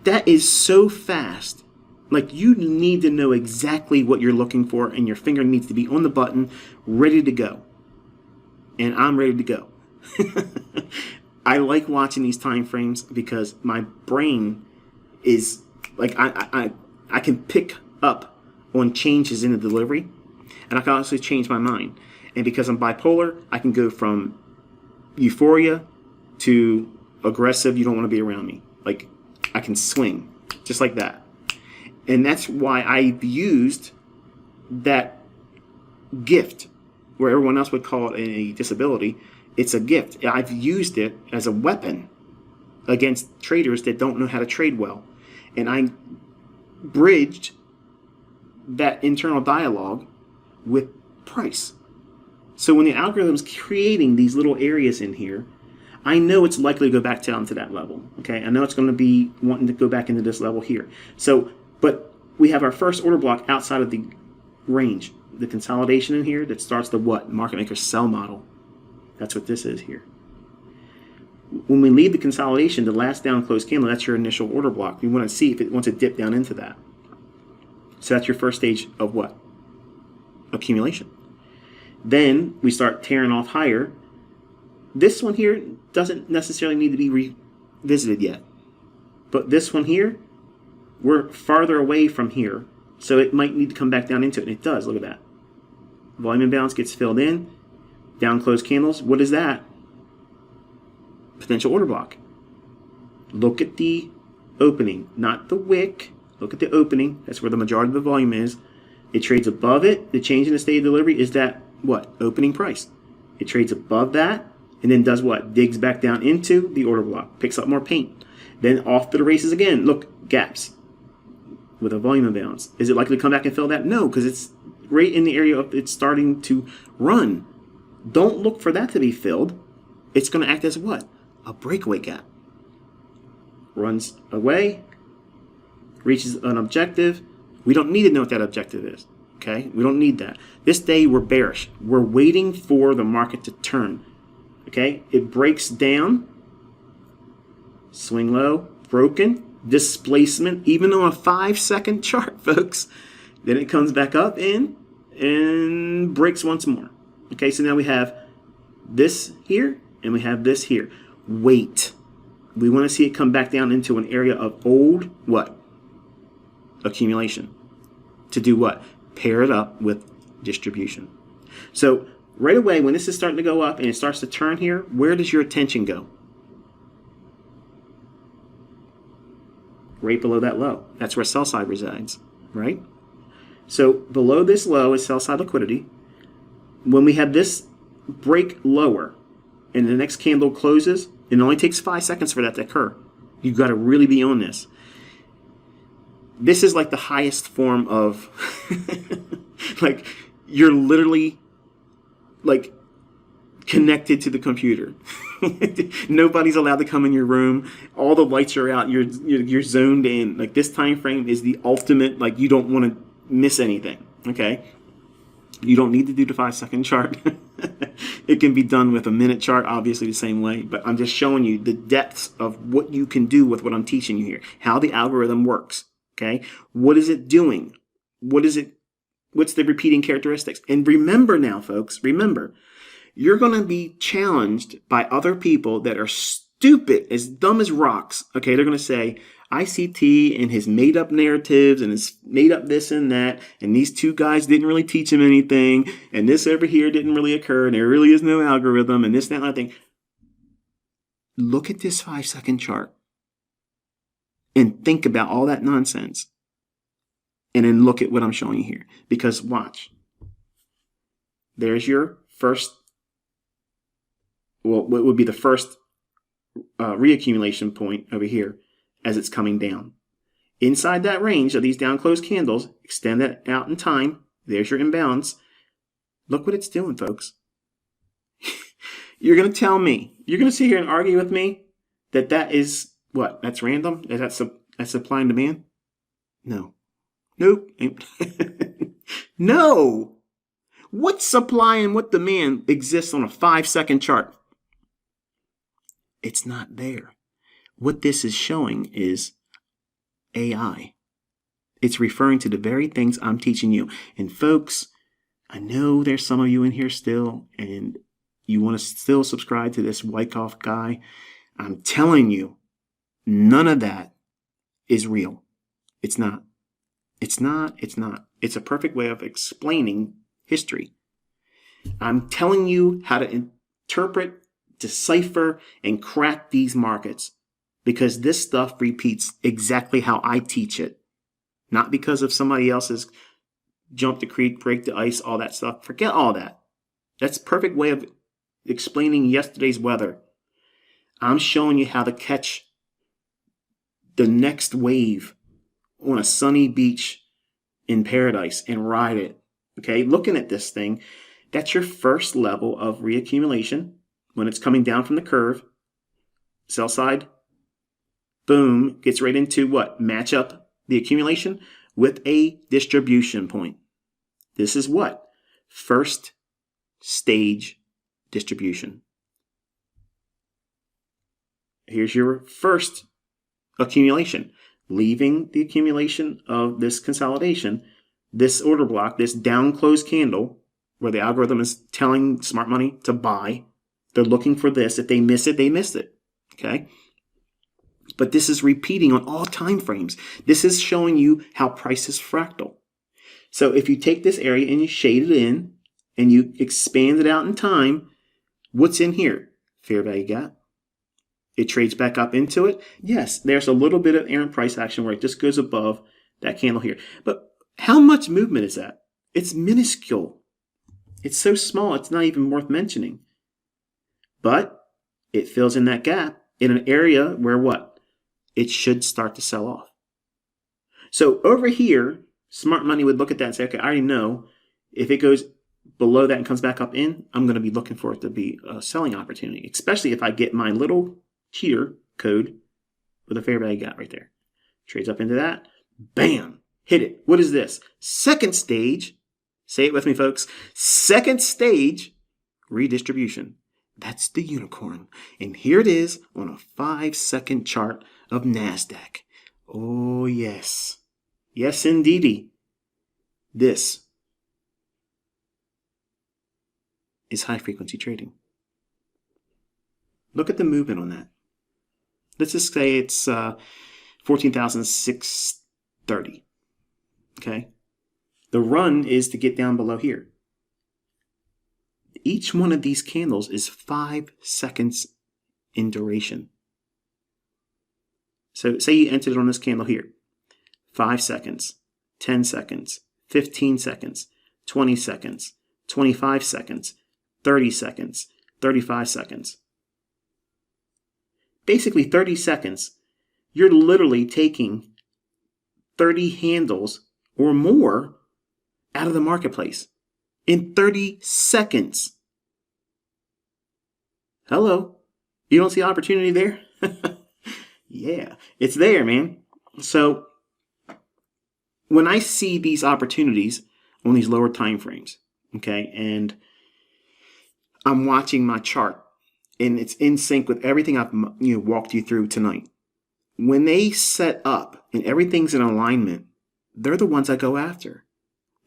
[SPEAKER 1] That is so fast. Like, you need to know exactly what you're looking for, and your finger needs to be on the button, ready to go. and I'm ready to go. I like watching these time frames because my brain is like, I can pick up on changes in the delivery, and I can also change my mind. And because I'm bipolar, I can go from euphoria to aggressive, you don't want to be around me. Like, I can swing just like that. And that's why I've used that gift, where everyone else would call it a disability. It's a gift. I've used it as a weapon against traders that don't know how to trade well. And I bridged that internal dialogue with price. So when the algorithm's creating these little areas in here, I know it's likely to go back down to that level. Okay, I know it's going to be wanting to go back into this level here. So, but we have our first order block outside of the range. The consolidation in here that starts the what? Market maker sell model. That's what this is here. When we leave the consolidation, the last down closed candle, that's your initial order block. We want to see if it wants to dip down into that. So that's your first stage of what? Accumulation. Then we start tearing off higher. This one here doesn't necessarily need to be revisited yet. But this one here, we're farther away from here. So it might need to come back down into it. And it does. Look at that. Volume imbalance gets filled in. Down closed candles. What is that? Potential order block. Look at the opening, not the wick. Look at the opening. That's where the majority of the volume is. It trades above it. The change in the state of delivery is that what? Opening price. It trades above that and then does what? Digs back down into the order block. Picks up more paint. Then off to the races again. Look, gaps with a volume imbalance. Is it likely to come back and fill that? No, because it's right in the area of it's starting to run. Don't look for that to be filled. It's going to act as what? A breakaway gap. Runs away, reaches an objective. We don't need to know what that objective is. Okay? We don't need that. This day we're bearish. We're waiting for the market to turn. Okay? It breaks down. Swing low. Broken. Displacement. Even on a 5-second chart, folks. Then it comes back up and breaks once more. Okay? So now we have this here and we have this here. Wait. We want to see it come back down into an area of old what? Accumulation. To do what? Pair it up with distribution. So right away, when this is starting to go up and it starts to turn here, where does your attention go? Right below that low. That's where sell side resides, right? So below this low is sell side liquidity. When we have this break lower and the next candle closes, it only takes 5 seconds for that to occur. You've got to really be on this. This is like the highest form of, like, you're literally, like, connected to the computer. Nobody's allowed to come in your room. All the lights are out. You're zoned in. Like, this time frame is the ultimate, like, you don't want to miss anything, okay? You don't need to do the 5-second chart. It can be done with a minute chart, obviously the same way. But I'm just showing you the depths of what you can do with what I'm teaching you here. How the algorithm works. Okay? What is it doing? What's the repeating characteristics? And remember now, folks, remember, you're going to be challenged by other people that are stupid, as dumb as rocks. Okay? They're going to say, ICT and his made up narratives and his made up this and that, and these two guys didn't really teach him anything, and this over here didn't really occur, and there really is no algorithm, and this, that, and that thing. Look at this 5-second chart and think about all that nonsense. And then look at what I'm showing you here. Because watch. There's your first, well, what would be the first reaccumulation point over here as it's coming down. Inside that range of these down closed candles, extend that out in time. There's your imbalance. Look what it's doing, folks. You're going to tell me, you're going to sit here and argue with me that is what? That's random? That's supply and demand? No. Nope. No. What supply and what demand exists on a 5-second chart? It's not there. What this is showing is AI. It's referring to the very things I'm teaching you. And folks, I know there's some of you in here still, and You want to still subscribe to this Wyckoff guy? I'm telling you, none of that is real. It's not. It's not. It's not. It's a perfect way of explaining history. I'm telling you how to interpret, decipher, and crack these markets, because this stuff repeats exactly how I teach it. Not because of somebody else's jump the creek, break the ice, all that stuff. Forget all that. That's a perfect way of explaining yesterday's weather. I'm showing you how to catch the next wave on a sunny beach in paradise and ride it. Okay, looking at this thing, that's your first level of reaccumulation when it's coming down from the curve. Sell side, boom, gets right into what? Match up the accumulation with a distribution point. This is what? First stage distribution. Here's your first accumulation. Leaving the accumulation of this consolidation, this order block, this down closed candle, where the algorithm is telling smart money to buy. They're looking for this. If they miss it, they missed it. Okay? But this is repeating on all time frames. This is showing you how price is fractal. So if you take this area and you shade it in and you expand it out in time, what's in here? Fair value gap. It trades back up into it. Yes, there's a little bit of errant price action where it just goes above that candle here. But how much movement is that? It's minuscule. It's so small, it's not even worth mentioning. But it fills in that gap in an area where what? It should start to sell off. So over here, smart money would look at that and say, okay, I already know if it goes below that and comes back up in, I'm going to be looking for it to be a selling opportunity, especially if I get my little cheater code with a fair value gap right there. Trades up into that. Bam! Hit it. What is this? Second stage. Say it with me, folks. Second stage redistribution. That's the unicorn. And here it is on a 5-second chart of NASDAQ. Oh, yes. Yes, indeedy. This is high-frequency trading. Look at the movement on that. Let's just say it's 14,630. Okay? The run is to get down below here. Each one of these candles is 5 seconds in duration. So say you entered on this candle here. 5 seconds, 10 seconds, 15 seconds, 20 seconds, 25 seconds, 30 seconds, 35 seconds. Basically 30 seconds, you're literally taking 30 handles or more out of the marketplace in 30 seconds. Hello? You don't see opportunity there? Yeah, it's there, man. So when I see these opportunities on these lower time frames, okay, and I'm watching my chart and it's in sync with everything I've walked you through tonight. When they set up and everything's in alignment, they're the ones I go after.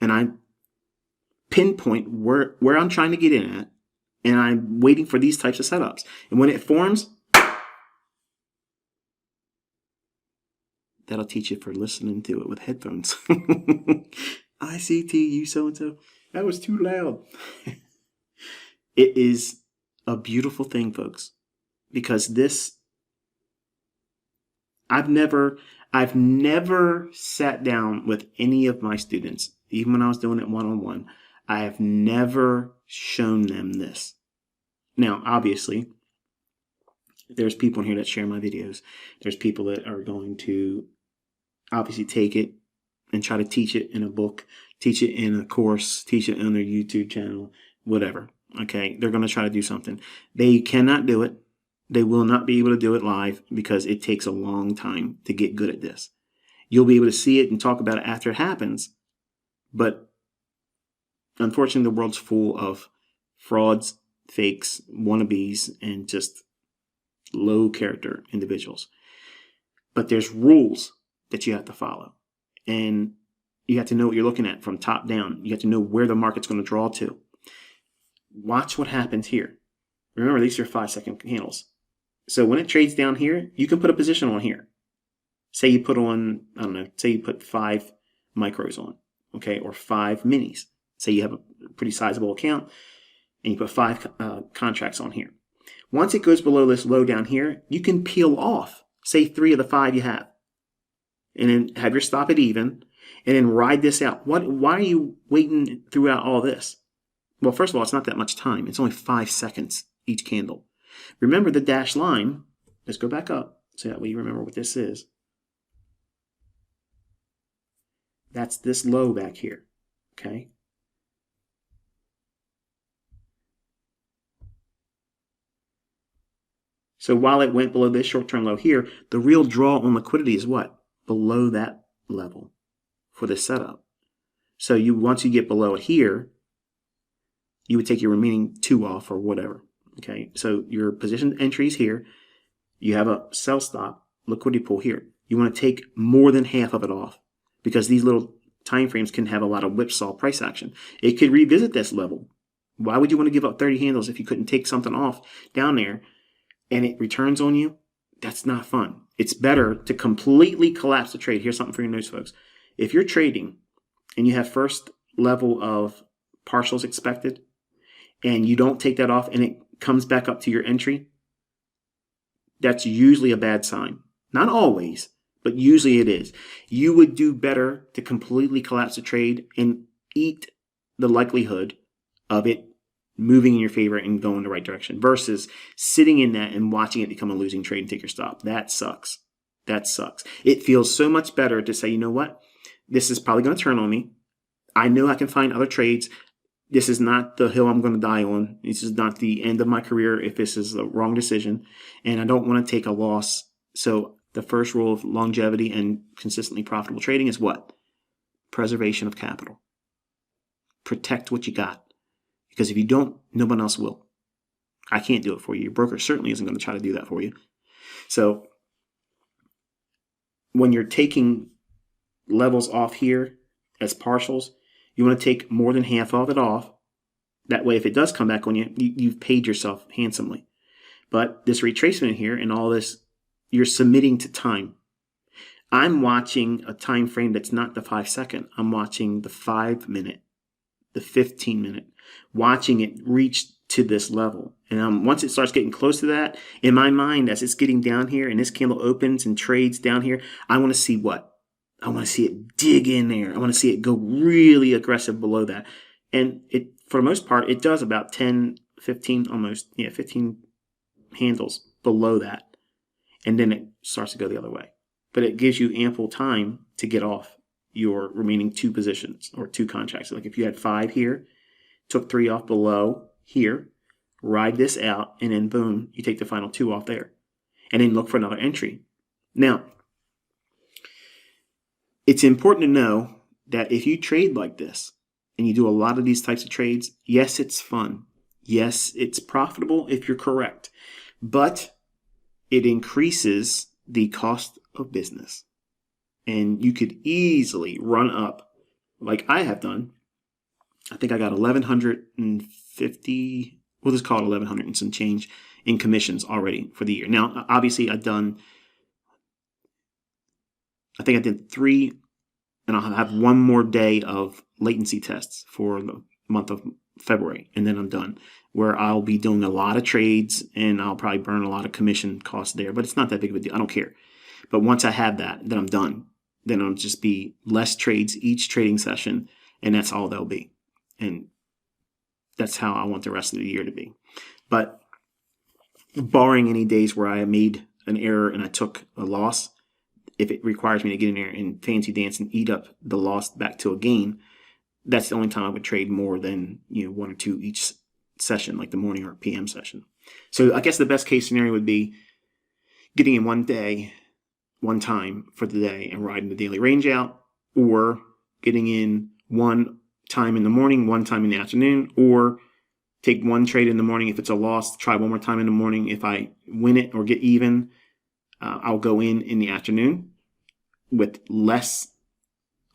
[SPEAKER 1] And I pinpoint where I'm trying to get in at, and I'm waiting for these types of setups. And when it forms, that'll teach you for listening to it with headphones. ICT, you so-and-so. That was too loud. It is a beautiful thing, folks, because this, I've never sat down with any of my students, even when I was doing it one-on-one. I have never shown them this. Now, obviously, there's people in here that share my videos. There's people that are going to obviously take it and try to teach it in a book, teach it in a course, teach it on their YouTube channel, whatever. Okay, they're going to try to do something. They cannot do it. They will not be able to do it live because it takes a long time to get good at this. You'll be able to see it and talk about it after it happens. But unfortunately, the world's full of frauds, fakes, wannabes, and just low character individuals. But there's rules that you have to follow. And you have to know what you're looking at from top down. You have to know where the market's going to draw to. Watch what happens here. Remember, these are 5-second candles. So when it trades down here, you can put a position on here. Say you put on, I don't know, say you put 5 micros on, okay, or 5 minis. Say you have a pretty sizable account and you put 5 contracts on here. Once it goes below this low down here, you can peel off, say 3 of the 5 you have, and then have your stop at even, and then ride this out. Why are you waiting throughout all this? Well, first of all, it's not that much time. It's only 5 seconds each candle. Remember the dashed line. Let's go back up so that way you remember what this is. That's this low back here, okay? So while it went below this short-term low here, the real draw on liquidity is what? Below that level for this setup. So once you get below it here, you would take your remaining 2 off or whatever, okay? So your position entries here, you have a sell stop, liquidity pool here. You want to take more than half of it off because these little time frames can have a lot of whipsaw price action. It could revisit this level. Why would you want to give up 30 handles if you couldn't take something off down there and it returns on you? That's not fun. It's better to completely collapse the trade. Here's something for your notes, folks. If you're trading and you have first level of partials expected and you don't take that off and it comes back up to your entry, that's usually a bad sign. Not always, but usually it is. You would do better to completely collapse the trade and eat the likelihood of it moving in your favor and going the right direction versus sitting in that and watching it become a losing trade and take your stop. That sucks. That sucks. It feels so much better to say, you know what? This is probably going to turn on me. I know I can find other trades. This is not the hill I'm going to die on. This is not the end of my career if this is the wrong decision. And I don't want to take a loss. So the first rule of longevity and consistently profitable trading is what? Preservation of capital. Protect what you got. Because if you don't, no one else will. I can't do it for you. Your broker certainly isn't going to try to do that for you. So when you're taking levels off here as partials, you want to take more than half of it off. That way, if it does come back on you, you've paid yourself handsomely. But this retracement here and all this, you're submitting to time. I'm watching a time frame that's not the 5-second. I'm watching the 5-minute, the 15-minute, watching it reach to this level. And once it starts getting close to that, in my mind, as it's getting down here and this candle opens and trades down here, I want to see what? I want to see it dig in there. I want to see it go really aggressive below that. And it, for the most part, it does about 10, 15, almost, 15 handles below that. And then it starts to go the other way. But it gives you ample time to get off your remaining 2 positions or 2 contracts. Like if you had 5 here, took 3 off below here, ride this out, and then boom, you take the final 2 off there. And then look for another entry. Now, it's important to know that if you trade like this and you do a lot of these types of trades, yes, it's fun. Yes, it's profitable if you're correct. But it increases the cost of business. And you could easily run up, like I have done. I think I got 1,150, we'll just call it 1,100 and some change in commissions already for the year. Now, obviously, I think I did 3, and I'll have 1 more day of latency tests for the month of February, and then I'm done, where I'll be doing a lot of trades, and I'll probably burn a lot of commission costs there, but it's not that big of a deal. I don't care. But once I have that, then I'm done. Then it'll just be less trades each trading session, and that's all they'll be. And that's how I want the rest of the year to be. But barring any days where I made an error and I took a loss, if it requires me to get in there and fancy dance and eat up the loss back to a gain, that's the only time I would trade more than 1 or 2 each session, like the morning or PM session. So I guess the best case scenario would be getting in one day, one time for the day and riding the daily range out, or getting in one time in the morning, one time in the afternoon, or take 1 trade in the morning. If it's a loss, try 1 more time in the morning. If I win it or get even, I'll go in the afternoon with less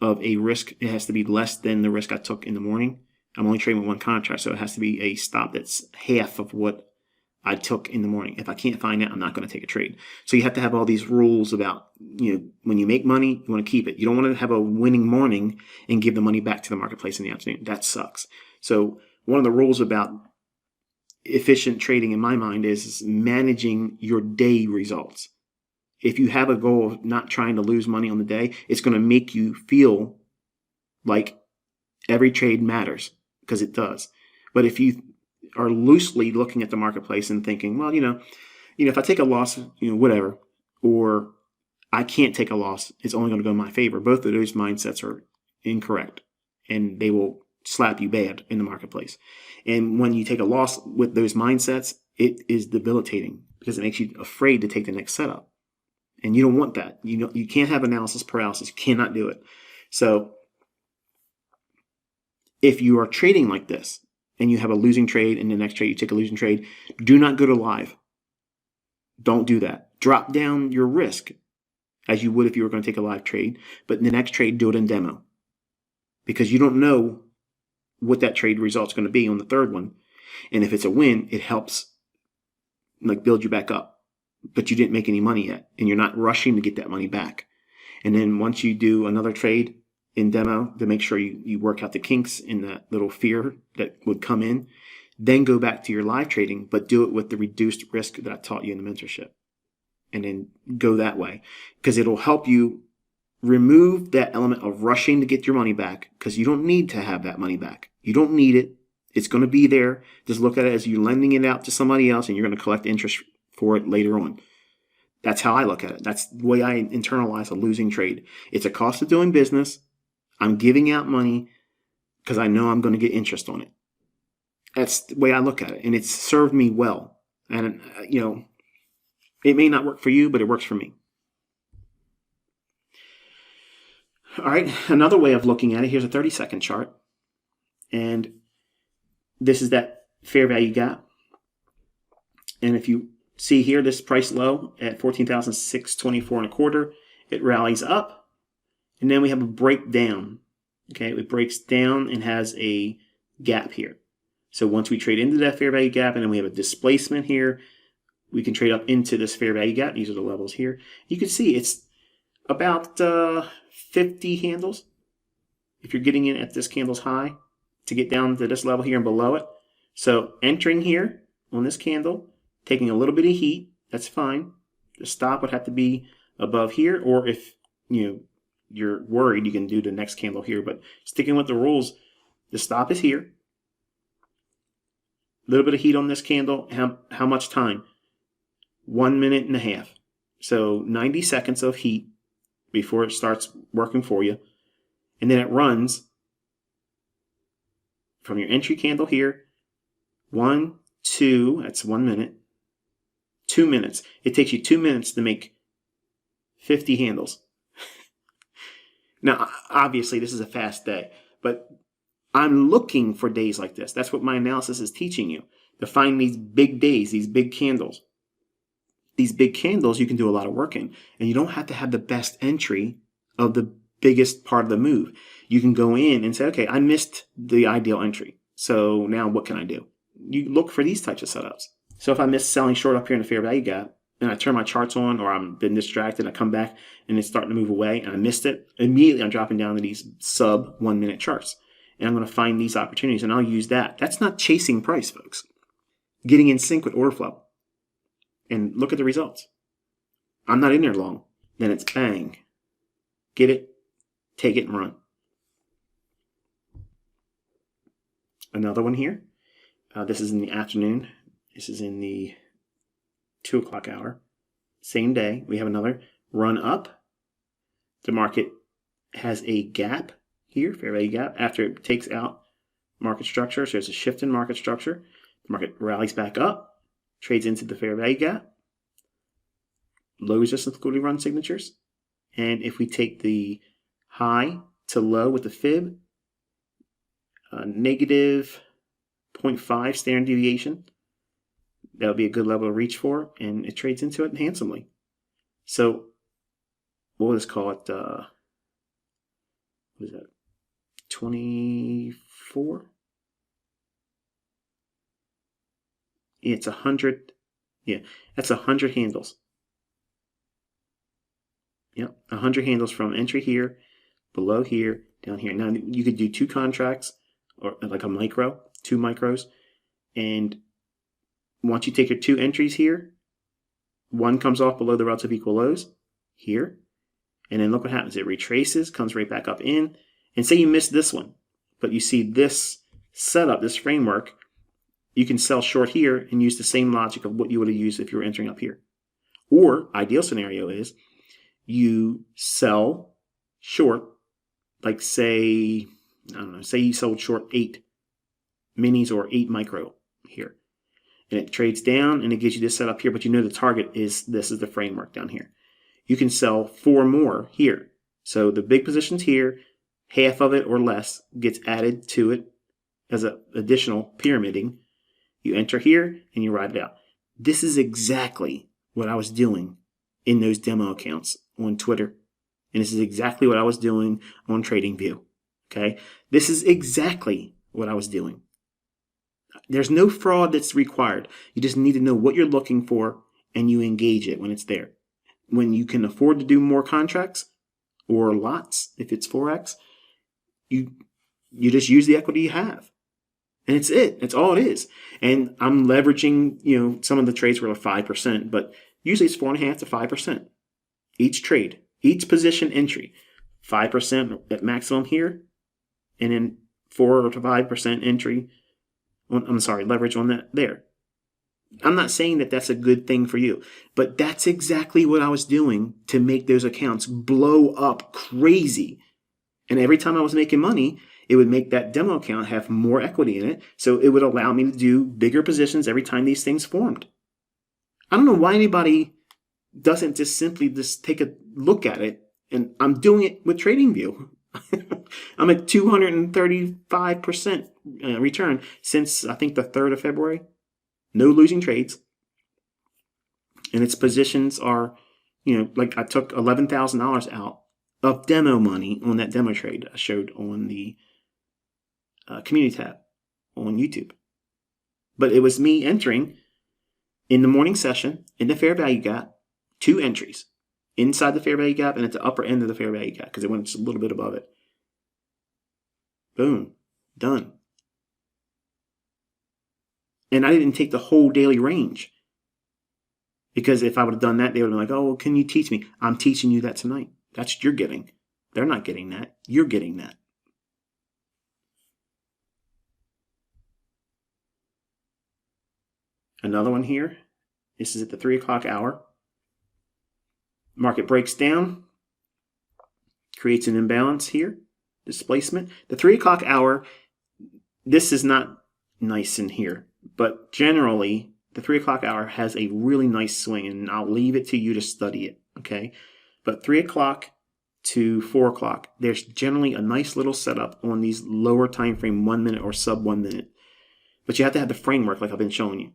[SPEAKER 1] of a risk. It has to be less than the risk I took in the morning. I'm only trading with 1 contract, so it has to be a stop that's half of what I took in the morning. If I can't find it, I'm not going to take a trade. So you have to have all these rules about, when you make money, you want to keep it. You don't want to have a winning morning and give the money back to the marketplace in the afternoon. That sucks. So one of the rules about efficient trading in my mind is managing your day results. If you have a goal of not trying to lose money on the day, it's going to make you feel like every trade matters, because it does. But if you are loosely looking at the marketplace and thinking, well, if I take a loss, whatever, or I can't take a loss, it's only going to go in my favor. Both of those mindsets are incorrect, and they will slap you bad in the marketplace. And when you take a loss with those mindsets, it is debilitating because it makes you afraid to take the next setup. And you don't want that. You can't have analysis paralysis. You cannot do it. So if you are trading like this and you have a losing trade and the next trade you take a losing trade, do not go to live. Don't do that. Drop down your risk as you would if you were going to take a live trade, but in the next trade, do it in demo, because you don't know what that trade result's going to be on the third one. And if it's a win, it helps build you back up, but you didn't make any money yet, and you're not rushing to get that money back. And then once you do another trade in demo, to make sure you work out the kinks in that little fear that would come in, then go back to your live trading, but do it with the reduced risk that I taught you in the mentorship. And then go that way, because it'll help you remove that element of rushing to get your money back, because you don't need to have that money back. You don't need it. It's going to be there. Just look at it as you lending it out to somebody else, and you're going to collect interest for it later on. That's how I look at it. That's the way I internalize a losing trade. It's a cost of doing business. I'm giving out money because I know I'm going to get interest on it. That's the way I look at it, and it's served me well. And, it may not work for you, but it works for me. All right, another way of looking at it, here's a 30-second chart. And this is that fair value gap. And if you see here, this price low at 14,624.25, it rallies up. And then we have a breakdown. Okay, it breaks down and has a gap here. So once we trade into that fair value gap, and then we have a displacement here, we can trade up into this fair value gap. These are the levels here. You can see it's about 50 handles if you're getting in at this candle's high to get down to this level here and below it. So entering here on this candle, taking a little bit of heat, that's fine. The stop would have to be above here, or if you're worried, you can do the next candle here. But sticking with the rules, the stop is here. A little bit of heat on this candle. How much time? 1.5 minutes. So 90 seconds of heat before it starts working for you. And then it runs from your entry candle here. 1, 2, that's 1 minute. 2 minutes. It takes you 2 minutes to make 50 handles. Now, obviously, this is a fast day, but I'm looking for days like this. That's what my analysis is teaching you, to find these big days, these big candles. These big candles you can do a lot of work in, and you don't have to have the best entry of the biggest part of the move. You can go in and say, okay, I missed the ideal entry, so now what can I do? You look for these types of setups. So if I miss selling short up here in the fair value gap, and I turn my charts on, or I'm been distracted, I come back and it's starting to move away, and I missed it, immediately I'm dropping down to these sub 1 minute charts, and I'm going to find these opportunities, and I'll use that. That's not chasing price, folks. Getting in sync with order flow. And look at the results. I'm not in there long. Then it's bang. Get it, take it, and run. Another one here. This is in the afternoon. This is in the 2 o'clock hour. Same day. We have another run up. The market has a gap here, fair value gap, after it takes out market structure. So there's a shift in market structure. The market rallies back up. Trades into the fair value gap, low resistance liquidity run signatures. And if we take the high to low with the fib, negative 0.5 standard deviation, that would be a good level to reach for, and it trades into it handsomely. So we'll just call it, what is that, 24? It's 100. Yeah, that's 100 handles. Yep, 100 handles from entry here, below here, down here. Now you could do 2 contracts or like a micro, 2 micros, and once you take your 2 entries here, one comes off below the relative equal lows here, and then look what happens. It retraces, comes right back up in, and say you missed this one, but you see this setup, this framework, you can sell short here and use the same logic of what you would have used if you were entering up here. Or ideal scenario is you sell short, like say, I don't know, say you sold short 8 minis or 8 micro here. And it trades down and it gives you this setup here, but you know the target is, this is the framework down here. You can sell 4 more here. So the big positions here, half of it or less gets added to it as an additional pyramiding. You enter here and you ride it out. This is exactly what I was doing in those demo accounts on Twitter. And this is exactly what I was doing on TradingView. Okay? This is exactly what I was doing. There's no fraud that's required. You just need to know what you're looking for and you engage it when it's there. When you can afford to do more contracts or lots, if it's Forex, you just use the equity you have. And it's it. That's all it is. And I'm leveraging, some of the trades were like 5%, but usually it's 4.5% to 5%. Each trade, each position entry, 5% at maximum here, and then 4 to 5% entry leverage on that there. I'm not saying that that's a good thing for you, but that's exactly what I was doing to make those accounts blow up crazy. And every time I was making money, it would make that demo account have more equity in it. So it would allow me to do bigger positions every time these things formed. I don't know why anybody doesn't just simply just take a look at it. And I'm doing it with TradingView. I'm at 235% return since I think the 3rd of February. No losing trades. And its positions are, like I took $11,000 out of demo money on that demo trade I showed on the community tab on YouTube. But it was me entering in the morning session in the fair value gap, 2 entries inside the fair value gap and at the upper end of the fair value gap because it went just a little bit above it. Boom, done. And I didn't take the whole daily range because if I would have done that, they would have been like, oh, well, can you teach me? I'm teaching you that tonight. That's what you're getting. They're not getting that. You're getting that. Another one here. This is at the 3 o'clock hour. Market breaks down, creates an imbalance here, displacement. The 3 o'clock hour, this is not nice in here, but generally the 3 o'clock hour has a really nice swing, and I'll leave it to you to study it, okay? But 3 o'clock to 4 o'clock, there's generally a nice little setup on these lower time frame 1 minute or sub 1 minute. But you have to have the framework like I've been showing you.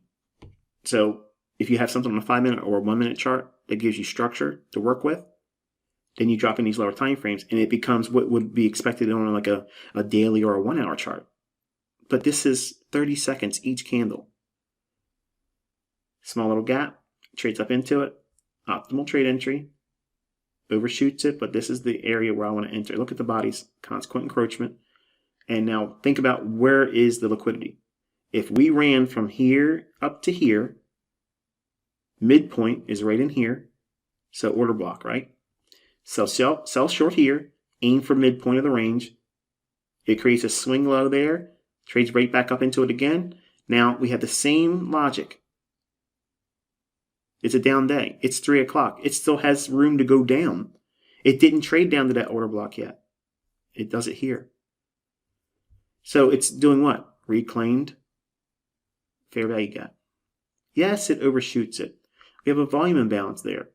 [SPEAKER 1] So if you have something on a 5 minute or a 1 minute chart that gives you structure to work with, then you drop in these lower time frames and it becomes what would be expected on like a daily or a 1 hour chart. But this is 30 seconds each candle. Small little gap, trades up into it, optimal trade entry, overshoots it, but this is the area where I want to enter. Look at the bodies, consequent encroachment. And now think about where is the liquidity. If we ran from here up to here, midpoint is right in here. So order block, right? So sell short here, aim for midpoint of the range. It creates a swing low there, trades right back up into it again. Now we have the same logic. It's a down day. It's 3 o'clock. It still has room to go down. It didn't trade down to that order block yet. It does it here. So it's doing what? Reclaimed fair value gap. Yes, it overshoots it. We have a volume imbalance there.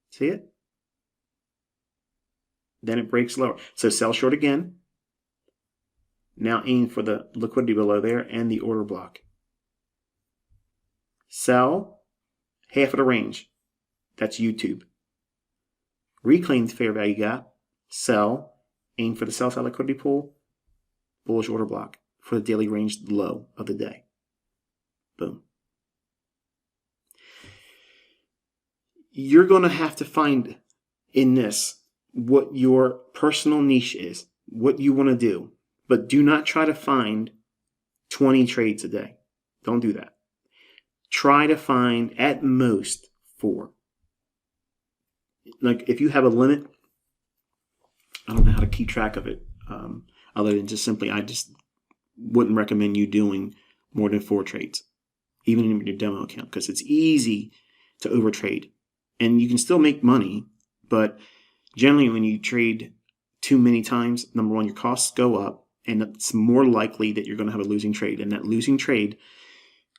[SPEAKER 1] See it? Then it breaks lower. So sell short again. Now aim for the liquidity below there and the order block. Sell half of the range. That's YouTube. Reclaimed fair value gap. Sell. Aim for the sell side liquidity pool. Bullish order block for the daily range low of the day. Boom. you're going to have to find in this what your personal niche is, what you want to do. But do not try to find 20 trades a day. Don't do that. Try to find at most 4. Like if you have a limit, I don't know how to keep track of it. Other than just simply, I just wouldn't recommend you doing more than 4 trades, even in your demo account, because it's easy to overtrade. And you can still make money, but generally when you trade too many times, number one, your costs go up, and it's more likely that you're going to have a losing trade. And that losing trade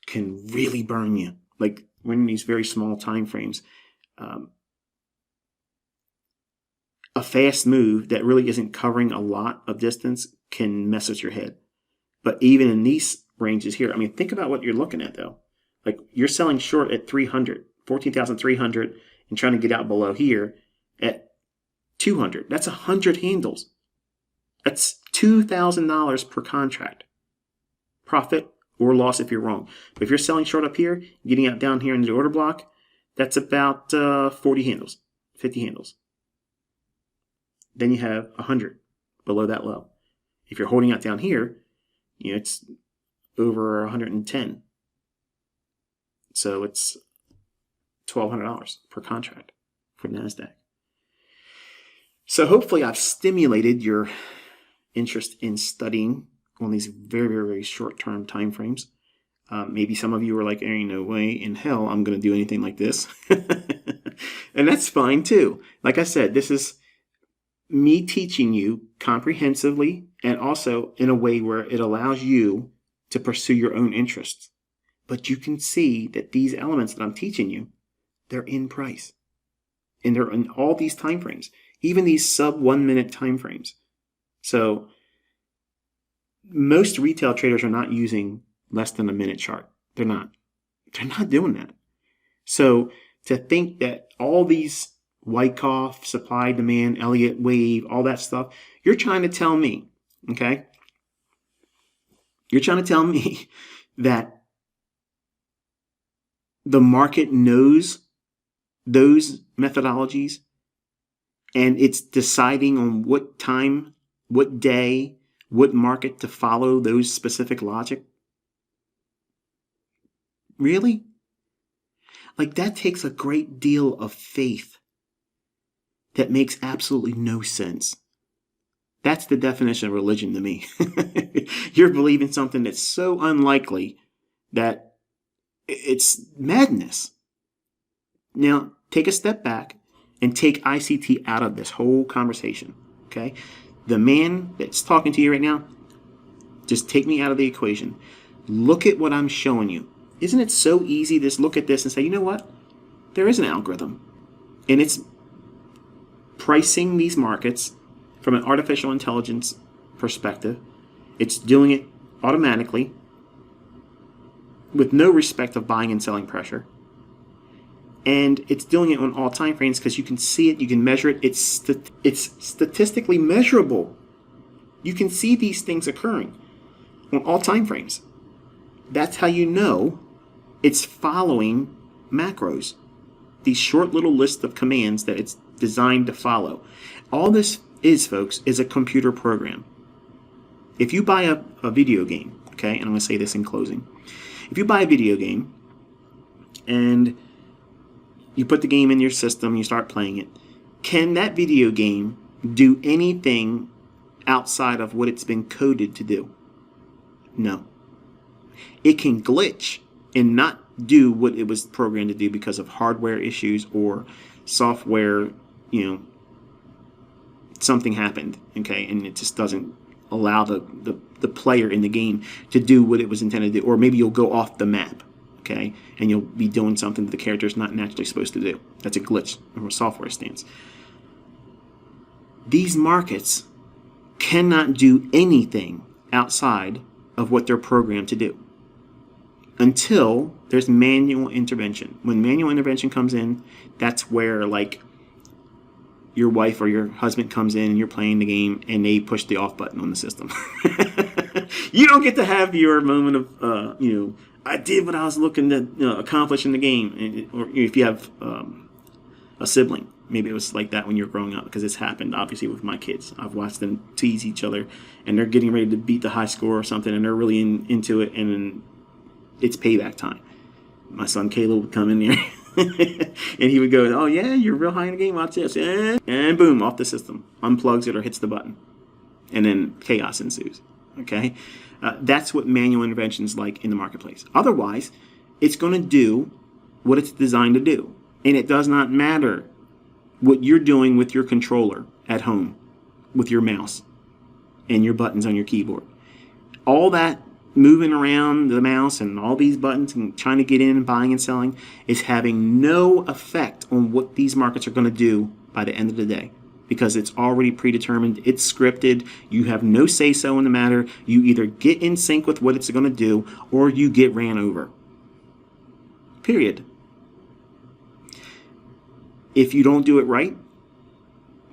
[SPEAKER 1] can really burn you. Like when in these very small time frames, a fast move that really isn't covering a lot of distance can mess with your head. But even in these ranges here, I mean, think about what you're looking at though. Like you're selling short at 300, 14,300, and trying to get out below here at 200. That's 100 handles. That's $2,000 per contract. Profit or loss if you're wrong. But if you're selling short up here, getting out down here in the order block, that's about 40 handles, 50 handles. Then you have 100 below that low. If you're holding out down here, it's over 110. So it's $1,200 per contract for NASDAQ. So hopefully I've stimulated your interest in studying on these very, very, very short-term time frames. Maybe some of you are like, there ain't no way in hell I'm going to do anything like this. And that's fine too. Like I said, this is me teaching you comprehensively and also in a way where it allows you to pursue your own interests. But you can see that these elements that I'm teaching you, they're in price. And they're in all these time frames, even these sub 1 minute time frames. So most retail traders are not using less than a minute chart. They're not doing that. So to think that all these Wyckoff, supply, demand, Elliott wave, all that stuff, you're trying to tell me, okay? You're trying to tell me that the market knows those methodologies and it's deciding on what time, what day, what market to follow those specific logic? Really? Like that takes a great deal of faith that makes absolutely no sense. That's the definition of religion to me. You're believing something that's so unlikely that it's madness. Now, take a step back and take ICT out of this whole conversation, okay? The man that's talking to you right now, just take me out of the equation. Look at what I'm showing you. Isn't it so easy to just look at this and say, you know what? There is an algorithm, and it's pricing these markets from an artificial intelligence perspective. It's doing it automatically with no respect of buying and selling pressure. And it's doing it on all time frames because you can see it, you can measure it. It's statistically measurable. You can see these things occurring on all time frames. That's how you know it's following macros. These short little lists of commands that it's designed to follow. All this is, folks, is a computer program. If you buy a video game, okay, and I'm going to say this in closing. If you buy a video game and you put the game in your system, you start playing it, can that video game do anything outside of what it's been coded to do? No. It can glitch and not do what it was programmed to do because of hardware issues or software, something happened, okay, and it just doesn't allow the player in the game to do what it was intended to do. Or maybe you'll go off the map, okay, and you'll be doing something that the character is not naturally supposed to do. That's a glitch from a software stance. These markets cannot do anything outside of what they're programmed to do until there's manual intervention. When manual intervention comes in, that's where, like, your wife or your husband comes in and you're playing the game and they push the off button on the system. You don't get to have your moment of, I did what I was looking to accomplish in the game. Or if you have a sibling. Maybe it was like that when you were growing up, because it's happened obviously with my kids. I've watched them tease each other, and they're getting ready to beat the high score or something, and they're really into it, and it's payback time. My son Caleb would come in there and he would go, "Oh yeah, you're real high in the game, watch this," and boom, off the system, unplugs it or hits the button, and then chaos ensues. Okay, that's what manual intervention is like in the marketplace. Otherwise, it's going to do what it's designed to do, and it does not matter what you're doing with your controller at home, with your mouse and your buttons on your keyboard. All that moving around the mouse and all these buttons and trying to get in and buying and selling is having no effect on what these markets are going to do by the end of the day, because it's already predetermined, it's scripted, you have no say-so in the matter. You either get in sync with what it's going to do or you get ran over. Period. If you don't do it right,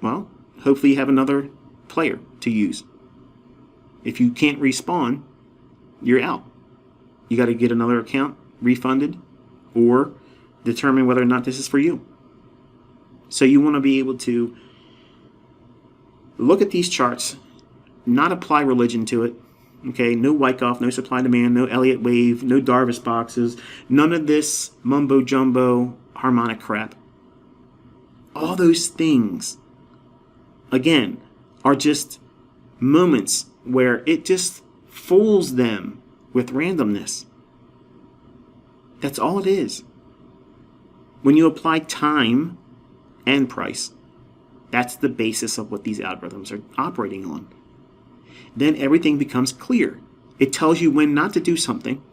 [SPEAKER 1] well, hopefully you have another player to use. If you can't respawn, you're out. You got to get another account refunded or determine whether or not this is for you. So you want to be able to look at these charts, not apply religion to it. Okay, no Wyckoff, no supply demand, no Elliott wave, no Darvas boxes, none of this mumbo jumbo harmonic crap. All those things, again, are just moments where it just fools them with randomness. That's all it is. When you apply time and price, that's the basis of what these algorithms are operating on. Then everything becomes clear. It tells you when not to do something,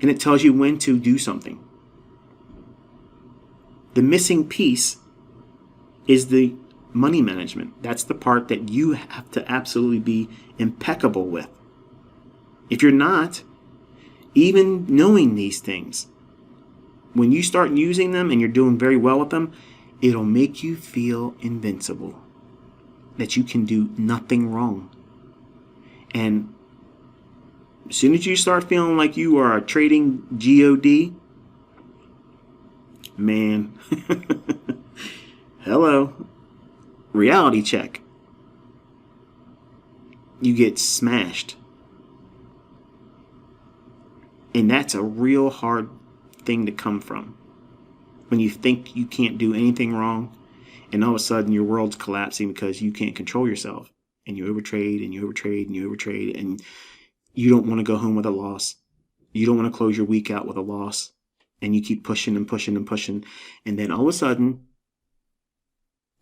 [SPEAKER 1] and it tells you when to do something. The missing piece is the money management. That's the part that you have to absolutely be impeccable with. If you're not, even knowing these things, when you start using them and you're doing very well with them, it'll make you feel invincible, that you can do nothing wrong. And as soon as you start feeling like you are a trading God, man, hello, reality check. You get smashed. And that's a real hard thing to come from. When you think you can't do anything wrong, and all of a sudden your world's collapsing because you can't control yourself, and you overtrade and you overtrade and you overtrade, and you don't want to go home with a loss. You don't want to close your week out with a loss, and you keep pushing and pushing and pushing, and then all of a sudden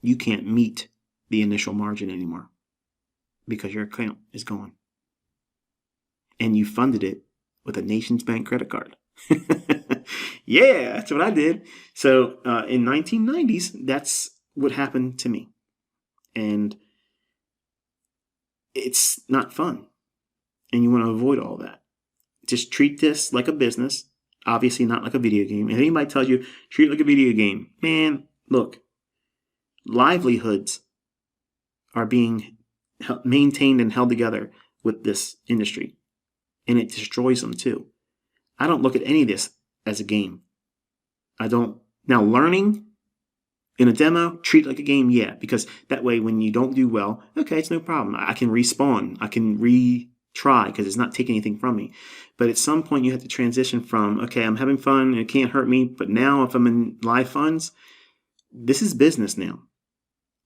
[SPEAKER 1] you can't meet the initial margin anymore because your account is gone, and you funded it with a Nations Bank credit card. Yeah, that's what I did. So in 1990s, that's what happened to me. And it's not fun. And you want to avoid all that. Just treat this like a business, obviously not like a video game. If anybody tells you, treat it like a video game, man, look, livelihoods are being maintained and held together with this industry. And it destroys them too. I don't look at any of this as a game. I don't. Now, learning in a demo, treat it like a game, yeah, because that way when you don't do well, okay, it's no problem. I can respawn. I can retry because it's not taking anything from me. But at some point you have to transition from, okay, I'm having fun and it can't hurt me, but now if I'm in live funds, this is business now.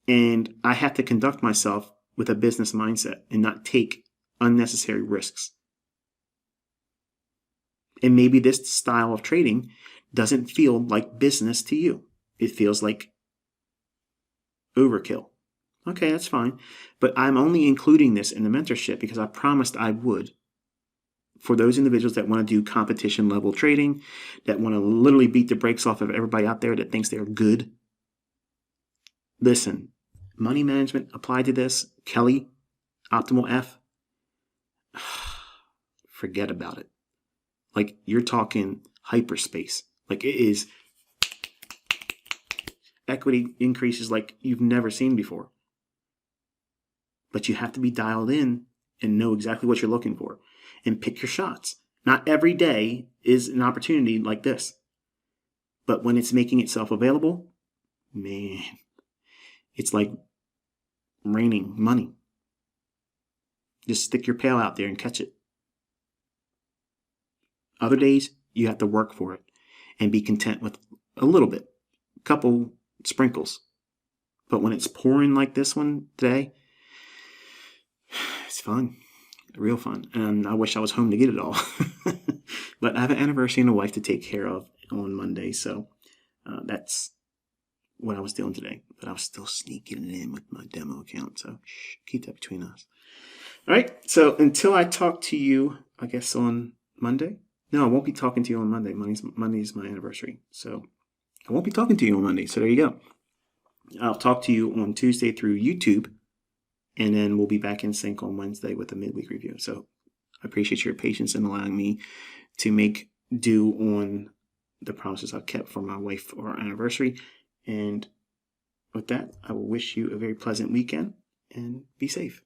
[SPEAKER 1] And I have to conduct myself with a business mindset and not take unnecessary risks. And maybe this style of trading doesn't feel like business to you. It feels like overkill. Okay, that's fine. But I'm only including this in the mentorship because I promised I would. For those individuals that want to do competition level trading, that want to literally beat the brakes off of everybody out there that thinks they're good. Listen, money management applied to this. Kelly, Optimal F. Forget about it. Like, you're talking hyperspace. Like, it is equity increases like you've never seen before. But you have to be dialed in and know exactly what you're looking for and pick your shots. Not every day is an opportunity like this. But when it's making itself available, man, it's like raining money. Just stick your pail out there and catch it. Other days, you have to work for it and be content with a little bit, a couple sprinkles. But when it's pouring like this one today, it's fun, real fun. And I wish I was home to get it all. But I have an anniversary and a wife to take care of on Monday, so that's what I was doing today. But I was still sneaking it in with my demo account, so keep that between us. All right, so until I talk to you, I guess on Monday. No, I won't be talking to you on Monday. Monday's my anniversary, so I won't be talking to you on Monday. So there you go. I'll talk to you on Tuesday through YouTube, and then we'll be back in sync on Wednesday with a midweek review. So I appreciate your patience in allowing me to make do on the promises I've kept for my wife for our anniversary. And with that, I will wish you a very pleasant weekend and be safe.